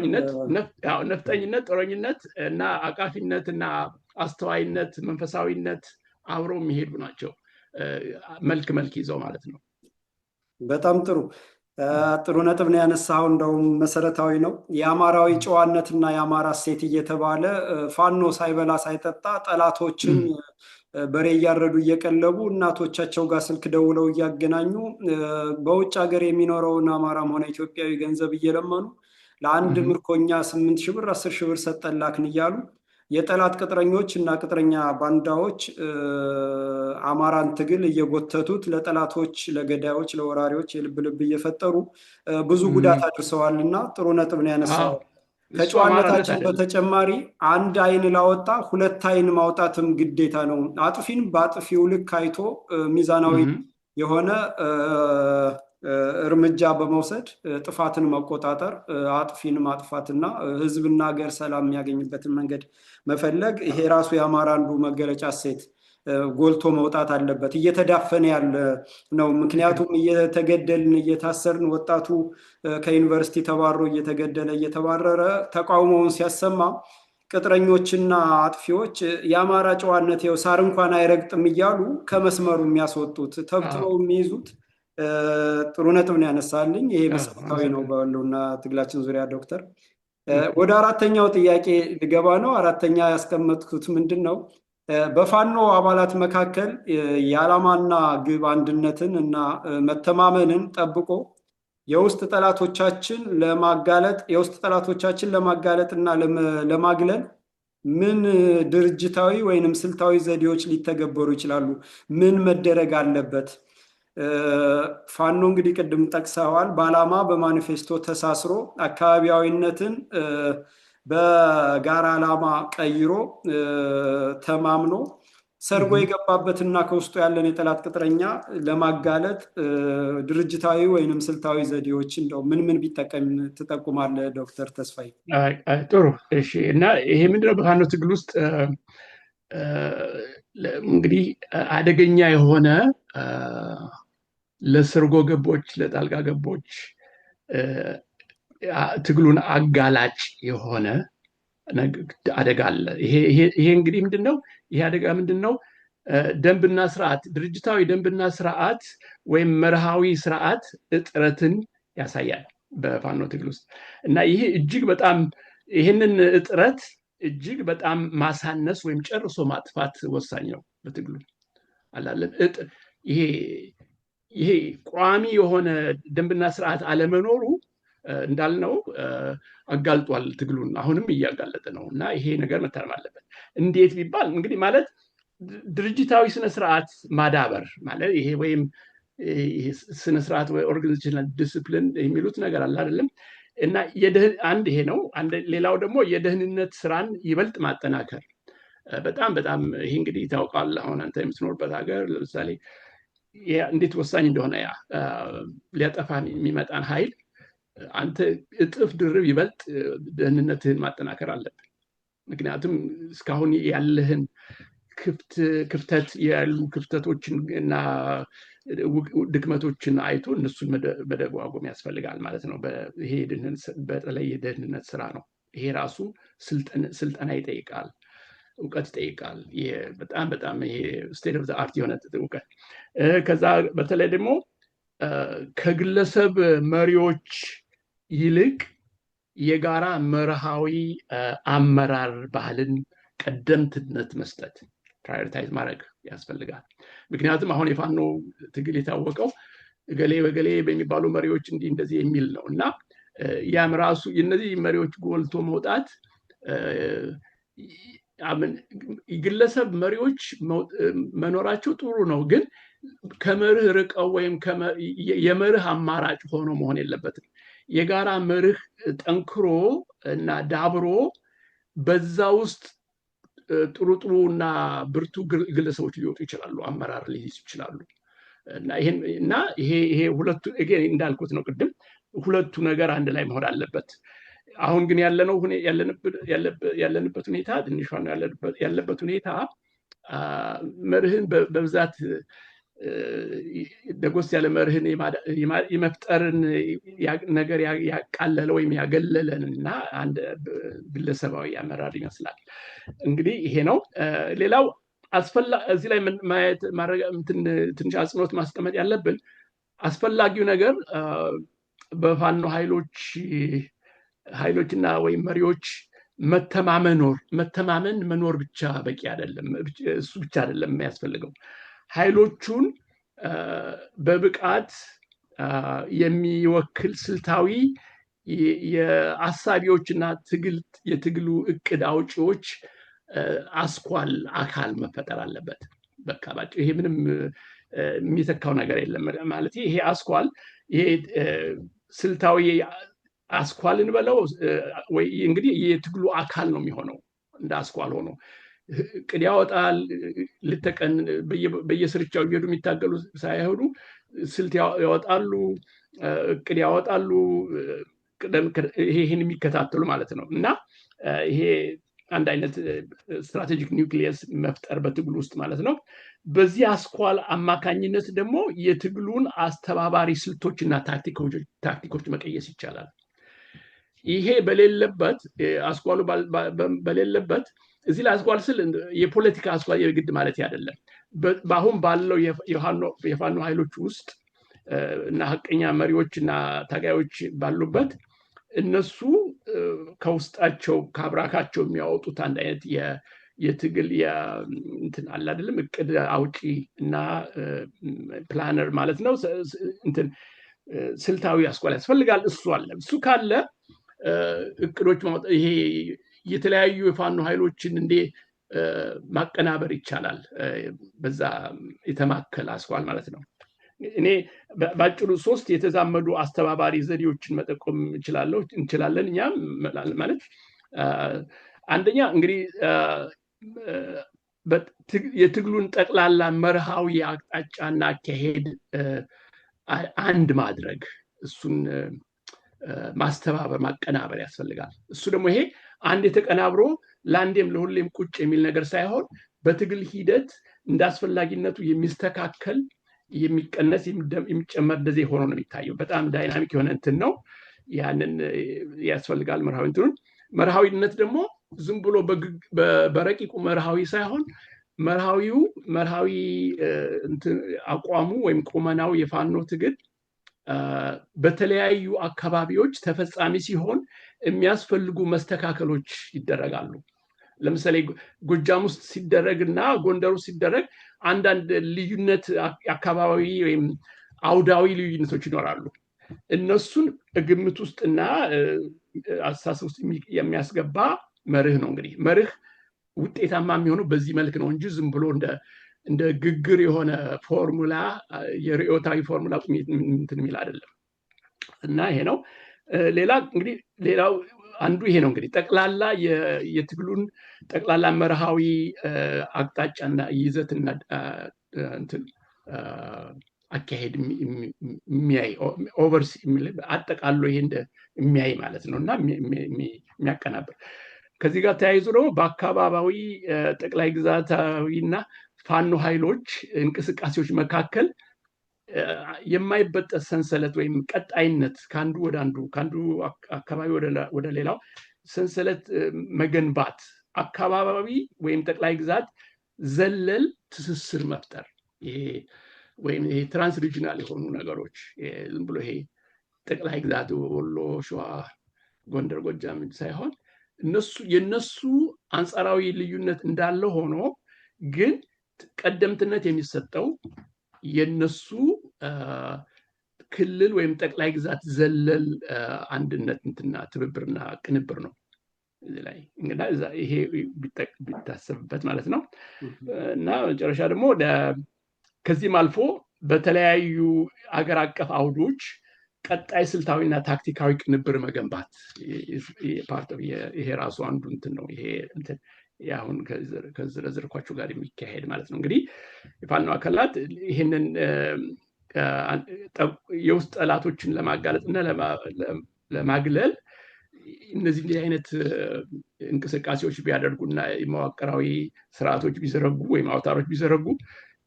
ነፍጠኝነት፣ ጦረኝነት እና አቃፊነት እና አስተዋይነት፣ መንፈሳዊነት አብረው የሚሄዱ ናቸው። መልክ ይዘው ማለት ነው። በጣም ጥሩ ነጥብ ነው ያነሳው። እንደውም መሰረታዊ ነው። የአማራዊ ጨዋነትና የአማራ እሴት እየተባለ ፋኖ ሳይበላ ሳይጠጣ ጠላቶችን በሬ እያረዱ እየቀለቡ እናቶቻቸው ጋር ስልክ ደውለው እያገናኙ በውጭ ሀገር የሚኖረውን አማራም ሆነ ኢትዮጵያዊ ገንዘብ እየለመኑ ለአንድ ምርኮኛ 8,000 ብር 10,000 ብር ሰጠላክን እያሉ የጠላት ቅጥረኞች እና ቅጥረኛ ባንዳዎች አማራን ትግል እየጎተቱት ለጠላቶች፣ ለገዳዮች፣ ለወራሪዎች የልብ እየፈጠሩ ብዙ ጉዳት አድርሰዋል እና ጥሩ ነጥብ ነው ያነሳው። ከጨዋነታችን በተጨማሪ አንድ አይን ላወጣ ሁለት አይን ማውጣትም ግዴታ ነው። አጥፊን በአጥፊው ልክ አይቶ ሚዛናዊ የሆነ እርምጃ በመውሰድ ጥፋትን መቆጣጠር፣ አጥፊን ማጥፋትና ህዝብና ሀገር ሰላም የሚያገኝበትን መንገድ መፈለግ፣ ይሄ ራሱ የአማራ አንዱ መገለጫ እሴት ጎልቶ መውጣት አለበት። እየተዳፈነ ያለ ነው። ምክንያቱም እየተገደልን እየታሰርን ወጣቱ ከዩኒቨርሲቲ ተባሮ እየተገደለ እየተባረረ ተቃውሞውን ሲያሰማ ቅጥረኞችና አጥፊዎች የአማራ ጨዋነት ይኸው ሳር እንኳን አይረግጥም እያሉ ከመስመሩ የሚያስወጡት ተብትበው የሚይዙት ጥሩ ነጥብ ነው ያነሳልኝ። ይሄ መሰረታዊ ነው በህልውና ትግላችን ዙሪያ። ዶክተር ወደ አራተኛው ጥያቄ ልገባ ነው። አራተኛ ያስቀመጥኩት ምንድን ነው? በፋኖ አባላት መካከል የዓላማና ግብ አንድነትን እና መተማመንን ጠብቆ የውስጥ ጠላቶቻችን ለማጋለጥ እና ለማግለል ምን ድርጅታዊ ወይንም ስልታዊ ዘዴዎች ሊተገበሩ ይችላሉ? ምን መደረግ አለበት? ፋኖ እንግዲህ ቅድም ጠቅሰዋል፣ በዓላማ በማኒፌስቶ ተሳስሮ አካባቢያዊነትን በጋራ ዓላማ ቀይሮ ተማምኖ ሰርጎ የገባበትና ከውስጡ ያለን የጠላት ቅጥረኛ ለማጋለጥ ድርጅታዊ ወይንም ስልታዊ ዘዴዎች እንደው ምን ቢጠቀም ትጠቁማለህ ዶክተር ተስፋዬ? ጥሩ። እሺ። እና ይሄ ምንድነው በፋኖ ትግል ውስጥ እንግዲህ አደገኛ የሆነ ለሰርጎ ገቦች፣ ለጣልቃ ገቦች ትግሉን አጋላጭ የሆነ አደጋ አለ። ይሄ እንግዲህ ምንድነው? ይሄ አደጋ ምንድነው? ደንብና ስርዓት፣ ድርጅታዊ ደንብና ስርዓት ወይም መርሃዊ ስርዓት እጥረትን ያሳያል በፋኖ ትግል ውስጥ እና ይሄ እጅግ በጣም ይህንን እጥረት እጅግ በጣም ማሳነስ ወይም ጨርሶ ማጥፋት ወሳኝ ነው በትግሉ አላለም። ይሄ ቋሚ የሆነ ደንብና ስርዓት አለመኖሩ እንዳልነው አጋልጧል ትግሉን፣ አሁንም እያጋለጠ ነው እና ይሄ ነገር መታረም አለበት። እንዴት ቢባል እንግዲህ ማለት ድርጅታዊ ስነስርዓት ማዳበር ማለት ይሄ ወይም ስነስርዓት ወይ ኦርጋናይዜሽናል ዲስፕሊን የሚሉት ነገር አለ አይደለም። እና አንድ ይሄ ነው። ሌላው ደግሞ የደህንነት ስራን ይበልጥ ማጠናከር በጣም በጣም ይሄ እንግዲህ ታውቃል። አሁን አንተ የምትኖርበት ሀገር ለምሳሌ እንዴት ወሳኝ እንደሆነ ሊያጠፋን የሚመጣን ኃይል አንተ እጥፍ ድርብ ይበልጥ ደህንነትህን ማጠናከር አለብን። ምክንያቱም እስካሁን ያለህን ክፍተት ያሉ ክፍተቶችን እና ድክመቶችን አይቶ እነሱን መደጓጎም ያስፈልጋል ማለት ነው። ይሄ በተለይ የደህንነት ስራ ነው። ይሄ ራሱ ስልጠና ይጠይቃል፣ እውቀት ይጠይቃል። በጣም በጣም ይሄ ስቴት ኦፍ ዘ አርት የሆነ እውቀት። ከዛ በተለይ ደግሞ ከግለሰብ መሪዎች ይልቅ የጋራ መርሃዊ አመራር ባህልን ቀደምትነት መስጠት፣ ፕራዮሪታይዝ ማድረግ ያስፈልጋል። ምክንያቱም አሁን የፋኖ ትግል የታወቀው እገሌ በገሌ በሚባሉ መሪዎች እንደዚህ የሚል ነው እና ያም ራሱ የነዚህ መሪዎች ጎልቶ መውጣት ግለሰብ መሪዎች መኖራቸው ጥሩ ነው፣ ግን ከመርህ ርቀው ወይም የመርህ አማራጭ ሆኖ መሆን የለበትም። የጋራ መርህ ጠንክሮ እና ዳብሮ በዛ ውስጥ ጥሩ ጥሩ እና ብርቱ ግለሰቦች ሊወጡ ይችላሉ፣ አመራር ሊይዙ ይችላሉ። እና ይሄ ሁለቱ እንዳልኩት ነው ቅድም፣ ሁለቱ ነገር አንድ ላይ መሆን አለበት። አሁን ግን ያለንበት ሁኔታ ትንሽ ያለበት ሁኔታ መርህን በብዛት ደጎስ ያለ መርህን የመፍጠርን ነገር ያቃለለ ወይም ያገለለን እና አንድ ግለሰባዊ አመራር ይመስላል። እንግዲህ ይሄ ነው። ሌላው እዚህ ላይ ማየት ትንሽ አጽንኦት ማስቀመጥ ያለብን አስፈላጊው ነገር በፋኖ ኃይሎችና ወይም መሪዎች መተማመን መኖር ብቻ በቂ አይደለም። እሱ ብቻ አይደለም የሚያስፈልገው። ኃይሎቹን በብቃት የሚወክል ስልታዊ የአሳቢዎችና የትግሉ እቅድ አውጪዎች አስኳል አካል መፈጠር አለበት። በቃ ባጭሩ ይሄ ምንም የሚተካው ነገር የለም ማለት ይሄ አስኳል ይሄ ስልታዊ አስኳልን በለው ወይ እንግዲህ የትግሉ አካል ነው የሚሆነው። እንደ አስኳል ሆኖ እቅድ ያወጣል። ልተቀን በየስርቻው እየሄዱ የሚታገሉ ሳይሆኑ ስልት ያወጣሉ፣ እቅድ ያወጣሉ፣ ይሄን የሚከታተሉ ማለት ነው። እና ይሄ አንድ አይነት ስትራቴጂክ ኒውክሊየስ መፍጠር በትግሉ ውስጥ ማለት ነው። በዚህ አስኳል አማካኝነት ደግሞ የትግሉን አስተባባሪ ስልቶችና ታክቲኮች መቀየስ ይቻላል። ይሄ በሌለበት አስኳሉ በሌለበት እዚህ ላይ አስኳል ስል የፖለቲካ አስኳል የግድ ማለት አይደለም። በአሁን ባለው የፋኖ ኃይሎች ውስጥ እና ሀቀኛ መሪዎች እና ታጋዮች ባሉበት እነሱ ከውስጣቸው ከአብራካቸው የሚያወጡት አንድ አይነት የትግል እንትን አለ አይደለም፣ እቅድ አውጪ እና ፕላነር ማለት ነው። እንትን ስልታዊ አስኳል ያስፈልጋል። እሱ አለ። እሱ ካለ እቅዶች ይሄ የተለያዩ የፋኖ ኃይሎችን እንዴ ማቀናበር ይቻላል በዛ የተማከለ አስኳል ማለት ነው። እኔ ባጭሩ 3 የተዛመዱ አስተባባሪ ዘዴዎችን መጠቆም እንችላለን እኛም ማለት አንደኛ እንግዲህ የትግሉን ጠቅላላ መርሃዊ አቅጣጫና አካሄድ አንድ ማድረግ እሱን ማስተባበር ማቀናበር ያስፈልጋል። እሱ ደግሞ ይሄ አንድ የተቀናብሮ ለአንዴም ለሁሌም ቁጭ የሚል ነገር ሳይሆን በትግል ሂደት እንዳስፈላጊነቱ የሚስተካከል የሚቀነስ የሚጨመር እንደዚህ ሆኖ ነው የሚታየው። በጣም ዳይናሚክ የሆነ እንትን ነው። ያንን ያስፈልጋል መርሃዊ እንትኑን። መርሃዊነት ደግሞ ዝም ብሎ በረቂቁ መርሃዊ ሳይሆን መርሃዊ አቋሙ ወይም ቁመናው የፋኖ ትግል በተለያዩ አካባቢዎች ተፈጻሚ ሲሆን የሚያስፈልጉ መስተካከሎች ይደረጋሉ። ለምሳሌ ጎጃም ውስጥ ሲደረግና ጎንደር ውስጥ ሲደረግ አንዳንድ ልዩነት አካባቢ ወይም አውዳዊ ልዩነቶች ይኖራሉ። እነሱን ግምት ውስጥና አስተሳሰብ ውስጥ የሚያስገባ መርህ ነው። እንግዲህ መርህ ውጤታማ የሚሆነው በዚህ መልክ ነው እንጂ ዝም ብሎ እንደ ግግር የሆነ ፎርሙላ የርዕዮታዊ ፎርሙላ እንትን የሚል አይደለም። እና ይሄ ነው። ሌላው አንዱ ይሄ ነው። እንግዲህ ጠቅላላ የትግሉን ጠቅላላ መርሃዊ አቅጣጫና ይዘትና እንትን አካሄድ የሚያይ ኦቨርሲ አጠቃሎ ይሄ የሚያይ ማለት ነው እና የሚያቀናብር። ከዚህ ጋር ተያይዞ ደግሞ በአካባቢያዊ ጠቅላይ ግዛታዊና ፋኖ ኃይሎች እንቅስቃሴዎች መካከል የማይበጠስ ሰንሰለት ወይም ቀጣይነት ከአንዱ ወደ አንዱ ከአንዱ አካባቢ ወደ ሌላው ሰንሰለት መገንባት አካባቢ ወይም ጠቅላይ ግዛት ዘለል ትስስር መፍጠር ወይም ይሄ ትራንስ ሪጅናል የሆኑ ነገሮች ዝም ብሎ ይሄ ጠቅላይ ግዛት ወሎ፣ ሸዋ፣ ጎንደር፣ ጎጃም ሳይሆን የነሱ አንጻራዊ ልዩነት እንዳለ ሆኖ ግን ቀደምትነት የሚሰጠው የነሱ ክልል ወይም ጠቅላይ ግዛት ዘለል አንድነት እንትና ትብብርና ቅንብር ነው። እዚህ ላይ እንግዲህ ይሄ ቢታሰብበት ማለት ነው። እና መጨረሻ ደግሞ ከዚህም አልፎ በተለያዩ አገር አቀፍ አውዶች ቀጣይ ስልታዊና ታክቲካዊ ቅንብር መገንባት ይሄ ራሱ አንዱ እንትን ነው። ይሄ እንትን አሁን ከዝርዝርኳችሁ ጋር የሚካሄድ ማለት ነው። እንግዲህ የፋኖ አካላት ይህንን የውስጥ ጠላቶችን ለማጋለጥ እና ለማግለል እነዚህ አይነት እንቅስቃሴዎች ቢያደርጉና መዋቅራዊ ስርዓቶች ቢዘረጉ ወይም አውታሮች ቢዘረጉ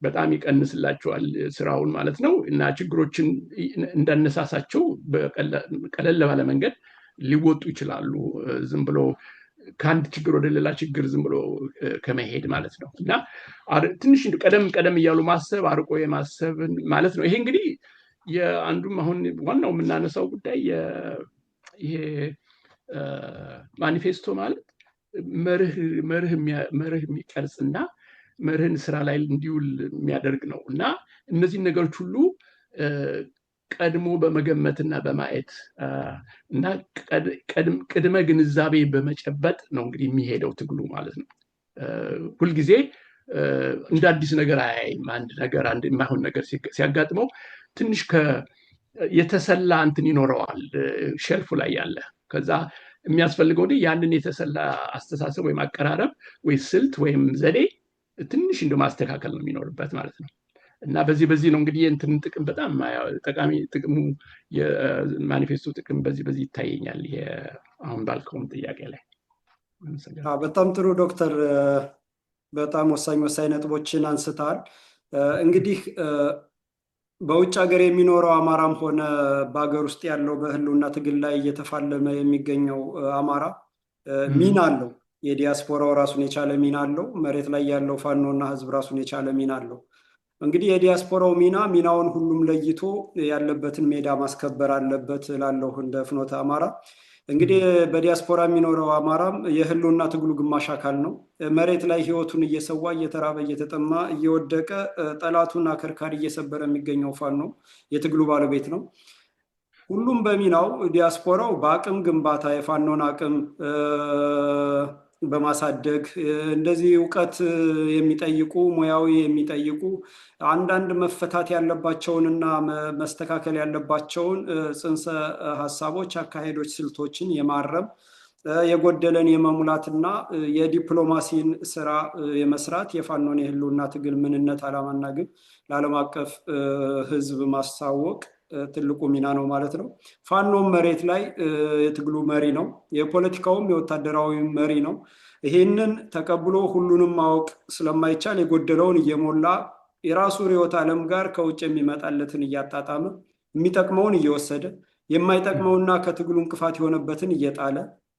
በጣም ይቀንስላቸዋል ስራውን ማለት ነው። እና ችግሮችን እንዳነሳሳቸው ቀለል ባለ መንገድ ሊወጡ ይችላሉ። ዝም ብሎ ከአንድ ችግር ወደ ሌላ ችግር ዝም ብሎ ከመሄድ ማለት ነው። እና ትንሽ ቀደም እያሉ ማሰብ አርቆ የማሰብ ማለት ነው። ይሄ እንግዲህ የአንዱም አሁን ዋናው የምናነሳው ጉዳይ ይሄ ማኒፌስቶ ማለት መርህ የሚቀርጽና መርህን ስራ ላይ እንዲውል የሚያደርግ ነው። እና እነዚህን ነገሮች ሁሉ ቀድሞ በመገመትና በማየት እና ቅድመ ግንዛቤ በመጨበጥ ነው እንግዲህ የሚሄደው ትግሉ ማለት ነው። ሁልጊዜ እንደ አዲስ ነገር አያይም። አንድ የማይሆን ነገር ሲያጋጥመው ትንሽ የተሰላ እንትን ይኖረዋል ሸልፉ ላይ ያለ። ከዛ የሚያስፈልገው ያንን የተሰላ አስተሳሰብ ወይም አቀራረብ ወይ ስልት ወይም ዘዴ ትንሽ እንደ ማስተካከል ነው የሚኖርበት ማለት ነው። እና በዚህ ነው እንግዲህ እንትን ጥቅም በጣም ጠቃሚ ጥቅሙ የማኒፌስቶ ጥቅም በዚህ ይታየኛል። አሁን ባልከውም ጥያቄ ላይ በጣም ጥሩ ዶክተር፣ በጣም ወሳኝ ነጥቦችን አንስተዋል። እንግዲህ በውጭ ሀገር የሚኖረው አማራም ሆነ በሀገር ውስጥ ያለው በህልውና ትግል ላይ እየተፋለመ የሚገኘው አማራ ሚና አለው። የዲያስፖራው ራሱን የቻለ ሚና አለው። መሬት ላይ ያለው ፋኖና ህዝብ ራሱን የቻለ ሚና አለው። እንግዲህ የዲያስፖራው ሚናውን ሁሉም ለይቶ ያለበትን ሜዳ ማስከበር አለበት እላለሁ እንደ ፍኖተ አማራ። እንግዲህ በዲያስፖራ የሚኖረው አማራም የህልውና ትግሉ ግማሽ አካል ነው። መሬት ላይ ህይወቱን እየሰዋ እየተራበ እየተጠማ እየወደቀ ጠላቱን አከርካሪ እየሰበረ የሚገኘው ፋኖ የትግሉ ባለቤት ነው። ሁሉም በሚናው ዲያስፖራው በአቅም ግንባታ የፋኖን አቅም በማሳደግ እንደዚህ እውቀት የሚጠይቁ ሙያዊ የሚጠይቁ አንዳንድ መፈታት ያለባቸውንና መስተካከል ያለባቸውን ጽንሰ ሀሳቦች፣ አካሄዶች፣ ስልቶችን የማረም የጎደለን የመሙላትና የዲፕሎማሲን ስራ የመስራት የፋኖን የህልውና ትግል ምንነት፣ ዓላማና ግብ ለዓለም አቀፍ ህዝብ ማሳወቅ ትልቁ ሚና ነው ማለት ነው። ፋኖም መሬት ላይ የትግሉ መሪ ነው። የፖለቲካውም የወታደራዊ መሪ ነው። ይሄንን ተቀብሎ ሁሉንም ማወቅ ስለማይቻል የጎደለውን እየሞላ የራሱ ርዕዮተ ዓለም ጋር ከውጭ የሚመጣለትን እያጣጣመ የሚጠቅመውን እየወሰደ የማይጠቅመውና ከትግሉ እንቅፋት የሆነበትን እየጣለ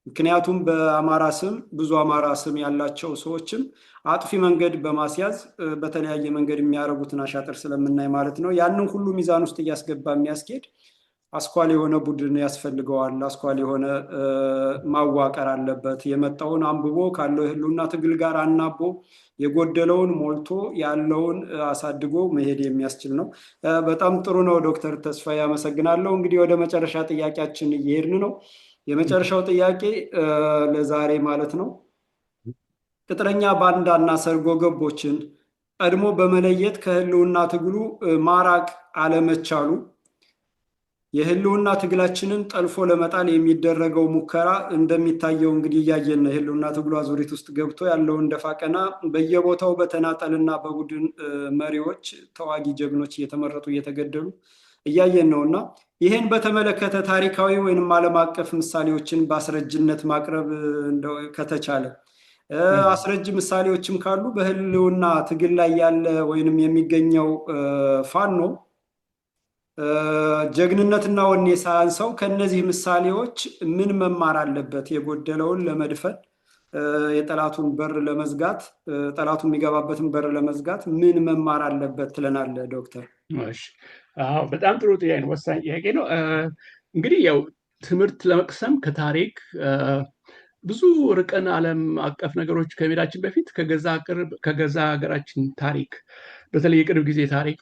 ምክንያቱም በአማራ ስም ብዙ አማራ ስም ያላቸው ሰዎችም አጥፊ መንገድ በማስያዝ በተለያየ መንገድ የሚያደርጉትን አሻጥር ስለምናይ ማለት ነው። ያንን ሁሉ ሚዛን ውስጥ እያስገባ የሚያስኬድ አስኳል የሆነ ቡድን ያስፈልገዋል። አስኳል የሆነ ማዋቀር አለበት። የመጣውን አንብቦ ካለው የህልውና ትግል ጋር አናቦ የጎደለውን ሞልቶ ያለውን አሳድጎ መሄድ የሚያስችል ነው። በጣም ጥሩ ነው ዶክተር ተስፋዬ አመሰግናለሁ። እንግዲህ ወደ መጨረሻ ጥያቄያችን እየሄድን ነው። የመጨረሻው ጥያቄ ለዛሬ ማለት ነው፣ ቅጥረኛ ባንዳና ሰርጎ ገቦችን ቀድሞ በመለየት ከህልውና ትግሉ ማራቅ አለመቻሉ የህልውና ትግላችንን ጠልፎ ለመጣል የሚደረገው ሙከራ እንደሚታየው እንግዲህ እያየን ነው። የህልውና ትግሉ አዙሪት ውስጥ ገብቶ ያለውን ደፋ ቀና በየቦታው በተናጠልና በቡድን መሪዎች ተዋጊ ጀግኖች እየተመረጡ እየተገደሉ እያየን ነው እና ይህን በተመለከተ ታሪካዊ ወይንም ዓለም አቀፍ ምሳሌዎችን በአስረጅነት ማቅረብ ከተቻለ አስረጅ ምሳሌዎችም ካሉ በህልውና ትግል ላይ ያለ ወይንም የሚገኘው ፋኖ ጀግንነትና ወኔ ሳያንሰው ከነዚህ ምሳሌዎች ምን መማር አለበት? የጎደለውን ለመድፈን የጠላቱን በር ለመዝጋት ጠላቱ የሚገባበትን በር ለመዝጋት ምን መማር አለበት ትለናለህ ዶክተር? በጣም ጥሩ ጥያቄ ነው። ወሳኝ ጥያቄ ነው። እንግዲህ ያው ትምህርት ለመቅሰም ከታሪክ ብዙ ርቀን ዓለም አቀፍ ነገሮች ከመሄዳችን በፊት ከገዛ ሀገራችን ታሪክ በተለይ የቅርብ ጊዜ ታሪክ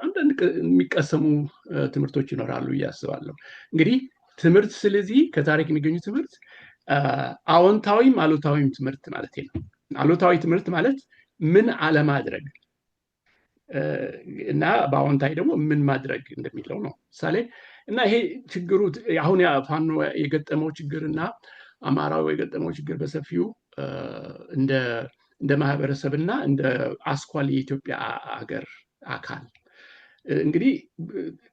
አንዳንድ የሚቀሰሙ ትምህርቶች ይኖራሉ ብዬ አስባለሁ። እንግዲህ ትምህርት ስለዚህ ከታሪክ የሚገኙ ትምህርት አዎንታዊም አሉታዊም ትምህርት ማለት ነው። አሉታዊ ትምህርት ማለት ምን አለማድረግ እና በአዎንታዊ ደግሞ ምን ማድረግ እንደሚለው ነው። ምሳሌ እና ይሄ ችግሩ አሁን ፋኖ የገጠመው ችግርና አማራው የገጠመው ችግር በሰፊው እንደ ማህበረሰብና እንደ አስኳል የኢትዮጵያ ሀገር አካል እንግዲህ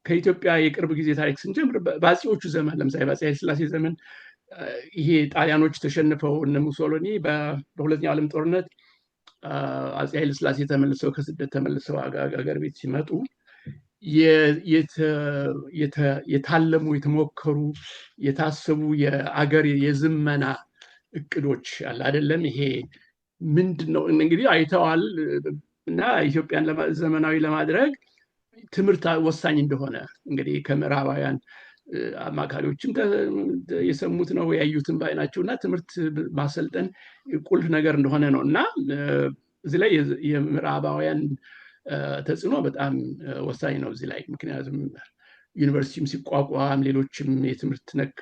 ከኢትዮጵያ የቅርብ ጊዜ ታሪክ ስንጀምር በአፄዎቹ ዘመን ለምሳሌ በአፄ ኃይለ ሥላሴ ዘመን ይሄ ጣሊያኖች ተሸንፈው እነ ሙሶሎኒ በሁለተኛው ዓለም ጦርነት አፄ ኃይለ ሥላሴ ተመልሰው ከስደት ተመልሰው አገር ቤት ሲመጡ የታለሙ የተሞከሩ የታሰቡ የአገር የዝመና እቅዶች አለ አይደለም። ይሄ ምንድነው እንግዲህ አይተዋል እና ኢትዮጵያን ዘመናዊ ለማድረግ ትምህርት ወሳኝ እንደሆነ እንግዲህ ከምዕራባውያን አማካሪዎችም የሰሙት ነው ያዩትን ባይናቸው እና ትምህርት ማሰልጠን ቁልፍ ነገር እንደሆነ ነው እና እዚህ ላይ የምዕራባውያን ተጽዕኖ በጣም ወሳኝ ነው እዚህ ላይ። ምክንያቱም ዩኒቨርሲቲም ሲቋቋም ሌሎችም የትምህርት ነክ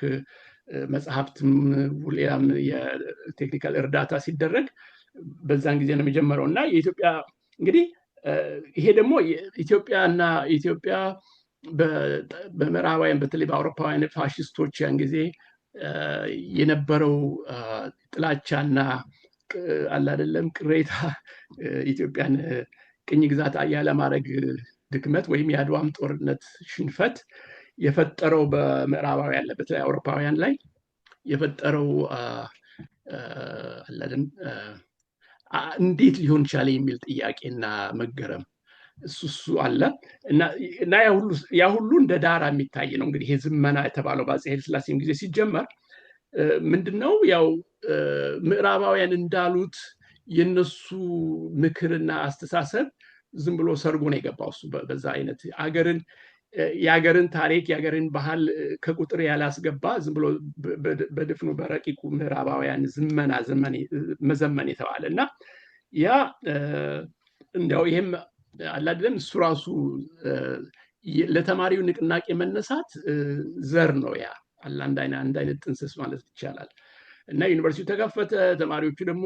መጽሐፍትም ሌላም የቴክኒካል እርዳታ ሲደረግ በዛን ጊዜ ነው የሚጀመረው እና የኢትዮጵያ እንግዲህ ይሄ ደግሞ ኢትዮጵያ በምዕራባውያን በተለይ በአውሮፓውያን ፋሽስቶች ያን ጊዜ የነበረው ጥላቻና አለ አይደለም ቅሬታ ኢትዮጵያን ቅኝ ግዛት ያለማድረግ ድክመት ወይም የአድዋም ጦርነት ሽንፈት የፈጠረው በምዕራባውያን ላይ በተለይ አውሮፓውያን ላይ የፈጠረው አላለም እንዴት ሊሆን ቻለ የሚል ጥያቄና መገረም እሱ አለ እና ያ ሁሉ እንደ ዳራ የሚታይ ነው። እንግዲህ ይሄ ዝመና የተባለው በአፄ ኃይለ ሥላሴም ጊዜ ሲጀመር ምንድነው ያው ምዕራባውያን እንዳሉት የነሱ ምክርና አስተሳሰብ ዝም ብሎ ሰርጎ ነው የገባው። እሱ በዛ አይነት የሀገርን ታሪክ የሀገርን ባህል ከቁጥር ያላስገባ ዝም ብሎ በድፍኑ በረቂቁ ምዕራባውያን መዘመን የተባለ እና ያ እንዲያው ይሄም አላደለም እሱ ራሱ ለተማሪው ንቅናቄ መነሳት ዘር ነው። ያ አለ አንድ አይነት ጥንስስ ማለት ይቻላል። እና ዩኒቨርሲቲው ተከፈተ። ተማሪዎቹ ደግሞ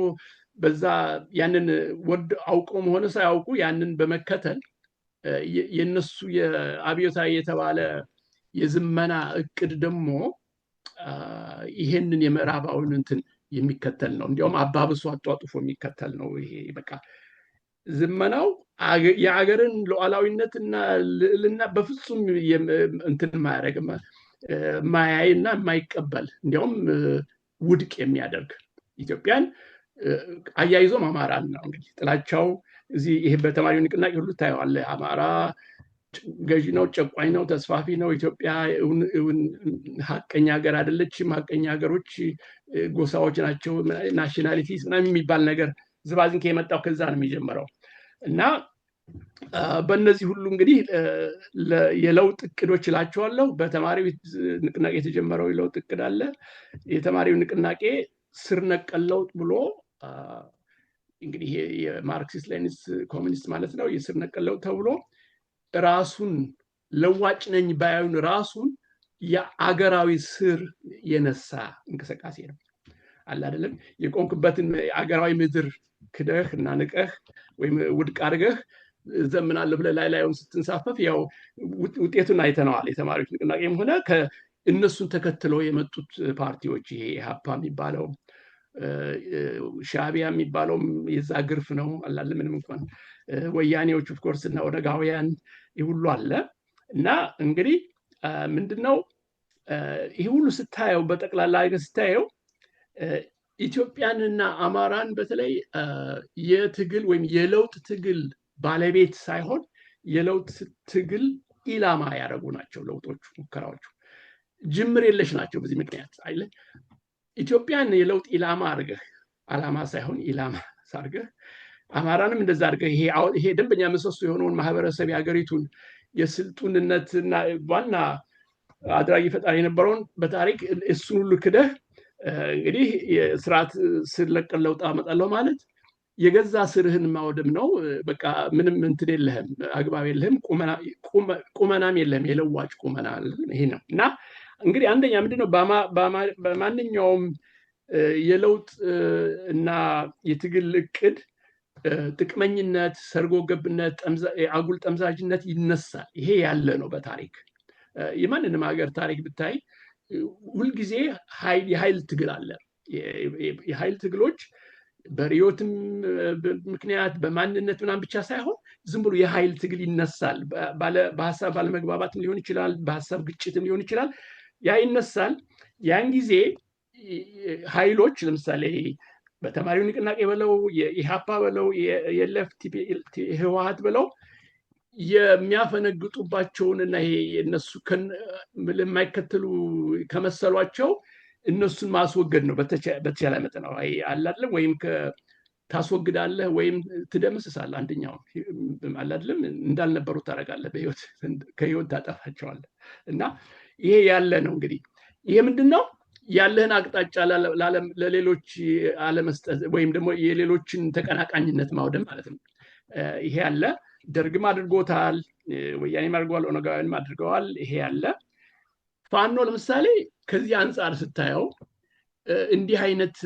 በዛ ያንን ወድ አውቀውም ሆነ ሳያውቁ ያንን በመከተል የነሱ የአብዮታዊ የተባለ የዝመና እቅድ ደግሞ ይሄንን የምዕራባዊን እንትን የሚከተል ነው። እንዲያውም አባብሶ አጧጡፎ የሚከተል ነው። ይሄ በቃ ዝመናው የአገርን ሉዓላዊነትና ልዕልና በፍጹም እንትን ማያደርግ ማያይና የማይቀበል እንዲያውም ውድቅ የሚያደርግ ኢትዮጵያን አያይዞም አማራን ነው እንግዲህ ጥላቻው እዚህ ይሄ በተማሪው ንቅናቄ ሁሉ ታየዋለህ። አማራ ገዢ ነው፣ ጨቋኝ ነው፣ ተስፋፊ ነው። ኢትዮጵያ ሀቀኛ ሀገር አይደለችም። ሀቀኛ ሀገሮች ጎሳዎች ናቸው፣ ናሽናሊቲስ ምናምን የሚባል ነገር ዝባዝንኬ የመጣው ከዛ ነው የሚጀምረው። እና በእነዚህ ሁሉ እንግዲህ የለውጥ እቅዶች እላቸዋለሁ። በተማሪው ንቅናቄ የተጀመረው የለውጥ እቅድ አለ። የተማሪው ንቅናቄ ስር ነቀል ለውጥ ብሎ እንግዲህ የማርክሲስት ሌኒኒስት ኮሚኒስት ማለት ነው። የስር ነቀል ለውጥ ተብሎ ራሱን ለዋጭ ነኝ ባዩን ራሱን የአገራዊ ስር የነሳ እንቅስቃሴ ነው። አለ አይደለም የቆምክበትን አገራዊ ምድር ክደህ እና ንቀህ ወይም ውድቅ አድርገህ ዘምናለሁ ብለህ ላዩን ስትንሳፈፍ ያው ውጤቱን አይተነዋል። የተማሪዎች ንቅናቄም ሆነ እነሱን ተከትለው የመጡት ፓርቲዎች ይሄ ኢህአፓ የሚባለው ሻዕቢያ የሚባለው የዛ ግርፍ ነው። አላለ ምንም እንኳን ወያኔዎች ኦፍኮርስ እና ኦነጋውያን ይሁሉ አለ። እና እንግዲህ ምንድነው ይህ ሁሉ ስታየው በጠቅላላ ስታየው ኢትዮጵያንና አማራን በተለይ የትግል ወይም የለውጥ ትግል ባለቤት ሳይሆን የለውጥ ትግል ኢላማ ያደረጉ ናቸው። ለውጦቹ ሙከራዎቹ ጅምር የለሽ ናቸው። በዚህ ምክንያት አይለ ኢትዮጵያን የለውጥ ኢላማ አድርገህ አላማ ሳይሆን ኢላማ አድርገህ አማራንም እንደዛ አድርገህ ይሄ ደንበኛ ምሰሶ የሆነውን ማህበረሰብ የሀገሪቱን የስልጡንነትና ዋና አድራጊ ፈጣሪ የነበረውን በታሪክ እሱን ሁሉ ክደህ እንግዲህ የስርዓት ስር ነቀል ለውጥ አመጣለሁ ማለት የገዛ ስርህን ማውደም ነው። በቃ ምንም እንትን የለህም፣ አግባብ የለህም፣ ቁመናም የለህም፣ የለዋጭ ቁመና ይሄ ነው። እና እንግዲህ አንደኛ ምንድነው በማንኛውም የለውጥ እና የትግል እቅድ ጥቅመኝነት፣ ሰርጎ ገብነት፣ አጉል ጠምዛዥነት ይነሳል። ይሄ ያለ ነው በታሪክ የማንንም ሀገር ታሪክ ብታይ ሁልጊዜ የኃይል ትግል አለ። የኃይል ትግሎች በርዕዮትም ምክንያት በማንነት ምናምን ብቻ ሳይሆን ዝም ብሎ የኃይል ትግል ይነሳል። በሀሳብ ባለመግባባትም ሊሆን ይችላል፣ በሀሳብ ግጭትም ሊሆን ይችላል። ያ ይነሳል። ያን ጊዜ ኃይሎች ለምሳሌ በተማሪው ንቅናቄ በለው፣ የኢህአፓ በለው፣ የሌፍት ህወሓት በለው የሚያፈነግጡባቸውንና ይሄ እነሱ የማይከተሉ ከመሰሏቸው እነሱን ማስወገድ ነው በተቻለ መጠን ነው። አላለም ወይም ታስወግዳለህ ወይም ትደመስሳለህ። አንደኛው አላለም እንዳልነበሩ ታደርጋለህ፣ ከህይወት ታጠፋቸዋለህ። እና ይሄ ያለ ነው። እንግዲህ ይሄ ምንድነው ያለህን አቅጣጫ ለሌሎች አለመስጠት ወይም ደግሞ የሌሎችን ተቀናቃኝነት ማውደም ማለት ነው። ይሄ ያለ ደርግም አድርጎታል፣ ወያኔም አድርገዋል፣ ኦነጋውያንም አድርገዋል። ይሄ ያለ ፋኖ ለምሳሌ ከዚህ አንጻር ስታየው እንዲህ አይነት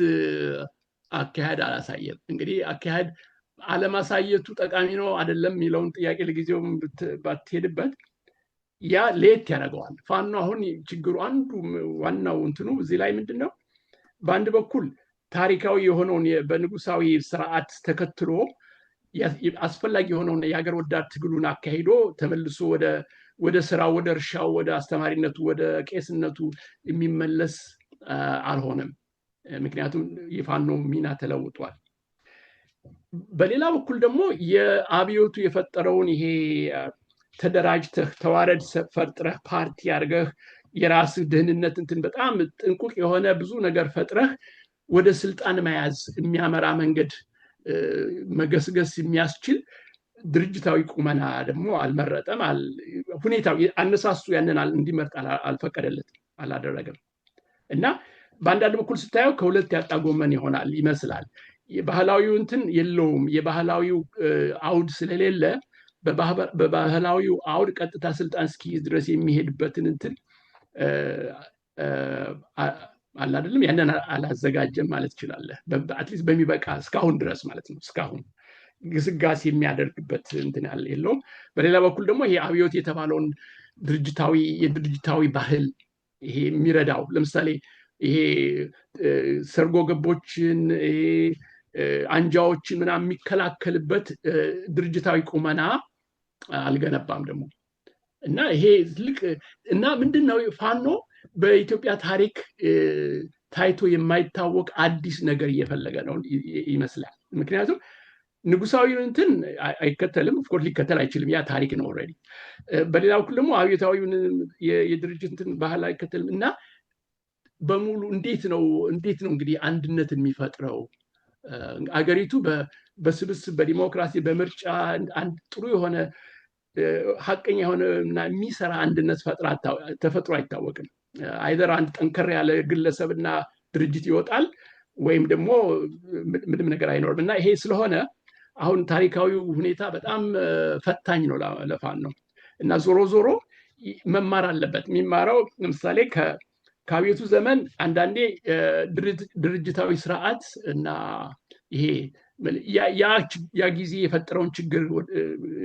አካሄድ አላሳየም። እንግዲህ አካሄድ አለማሳየቱ ጠቃሚ ነው አይደለም የሚለውን ጥያቄ ለጊዜውም ባትሄድበት ያ ለየት ያደርገዋል። ፋኖ አሁን ችግሩ አንዱ ዋናው እንትኑ እዚህ ላይ ምንድነው በአንድ በኩል ታሪካዊ የሆነውን በንጉሳዊ ስርዓት ተከትሎ አስፈላጊ የሆነውን የሀገር ወዳድ ትግሉን አካሂዶ ተመልሶ ወደ ስራው፣ ወደ እርሻው፣ ወደ አስተማሪነቱ፣ ወደ ቄስነቱ የሚመለስ አልሆነም። ምክንያቱም የፋኖ ሚና ተለውጧል። በሌላ በኩል ደግሞ የአብዮቱ የፈጠረውን ይሄ ተደራጅተህ ተዋረድ ፈጥረህ ፓርቲ አድርገህ የራስህ ደህንነት እንትን በጣም ጥንቁቅ የሆነ ብዙ ነገር ፈጥረህ ወደ ስልጣን መያዝ የሚያመራ መንገድ መገስገስ የሚያስችል ድርጅታዊ ቁመና ደግሞ አልመረጠም። ሁኔታው አነሳሱ ያንን እንዲመርጥ አልፈቀደለትም፣ አላደረገም። እና በአንዳንድ በኩል ስታየው ከሁለት ያጣ ጎመን ይሆናል ይመስላል። የባህላዊው እንትን የለውም። የባህላዊው አውድ ስለሌለ በባህላዊው አውድ ቀጥታ ስልጣን እስኪይዝ ድረስ የሚሄድበትን እንትን አለ አይደለም ያንን አላዘጋጀም ማለት ይችላል። አትሊስት በሚበቃ እስካሁን ድረስ ማለት ነው። እስካሁን ግስጋሴ የሚያደርግበት እንትን ያለ የለውም። በሌላ በኩል ደግሞ ይሄ አብዮት የተባለውን የድርጅታዊ ባህል ይሄ የሚረዳው ለምሳሌ ይሄ ሰርጎ ገቦችን አንጃዎችን ምናምን የሚከላከልበት ድርጅታዊ ቁመና አልገነባም ደግሞ እና ይሄ ትልቅ እና ምንድነው ፋኖ በኢትዮጵያ ታሪክ ታይቶ የማይታወቅ አዲስ ነገር እየፈለገ ነው ይመስላል። ምክንያቱም ንጉሳዊ እንትን አይከተልም፣ ኦፍኮርስ ሊከተል አይችልም፣ ያ ታሪክ ነው ኦልሬዲ። በሌላ በኩል ደግሞ አብዮታዊውን የድርጅት እንትን ባህል አይከተልም እና በሙሉ እንዴት ነው እንግዲህ አንድነት የሚፈጥረው? አገሪቱ በስብስብ በዲሞክራሲ በምርጫ አንድ ጥሩ የሆነ ሀቀኛ የሆነ እና የሚሰራ አንድነት ተፈጥሮ አይታወቅም። አይደር አንድ ጠንከር ያለ ግለሰብና ድርጅት ይወጣል ወይም ደግሞ ምንም ነገር አይኖርም እና ይሄ ስለሆነ አሁን ታሪካዊ ሁኔታ በጣም ፈታኝ ነው ለፋኖ እና ዞሮ ዞሮ መማር አለበት። የሚማረው ለምሳሌ ከአብዮቱ ዘመን አንዳንዴ ድርጅታዊ ስርዓት እና ይሄ ያ ጊዜ የፈጠረውን ችግር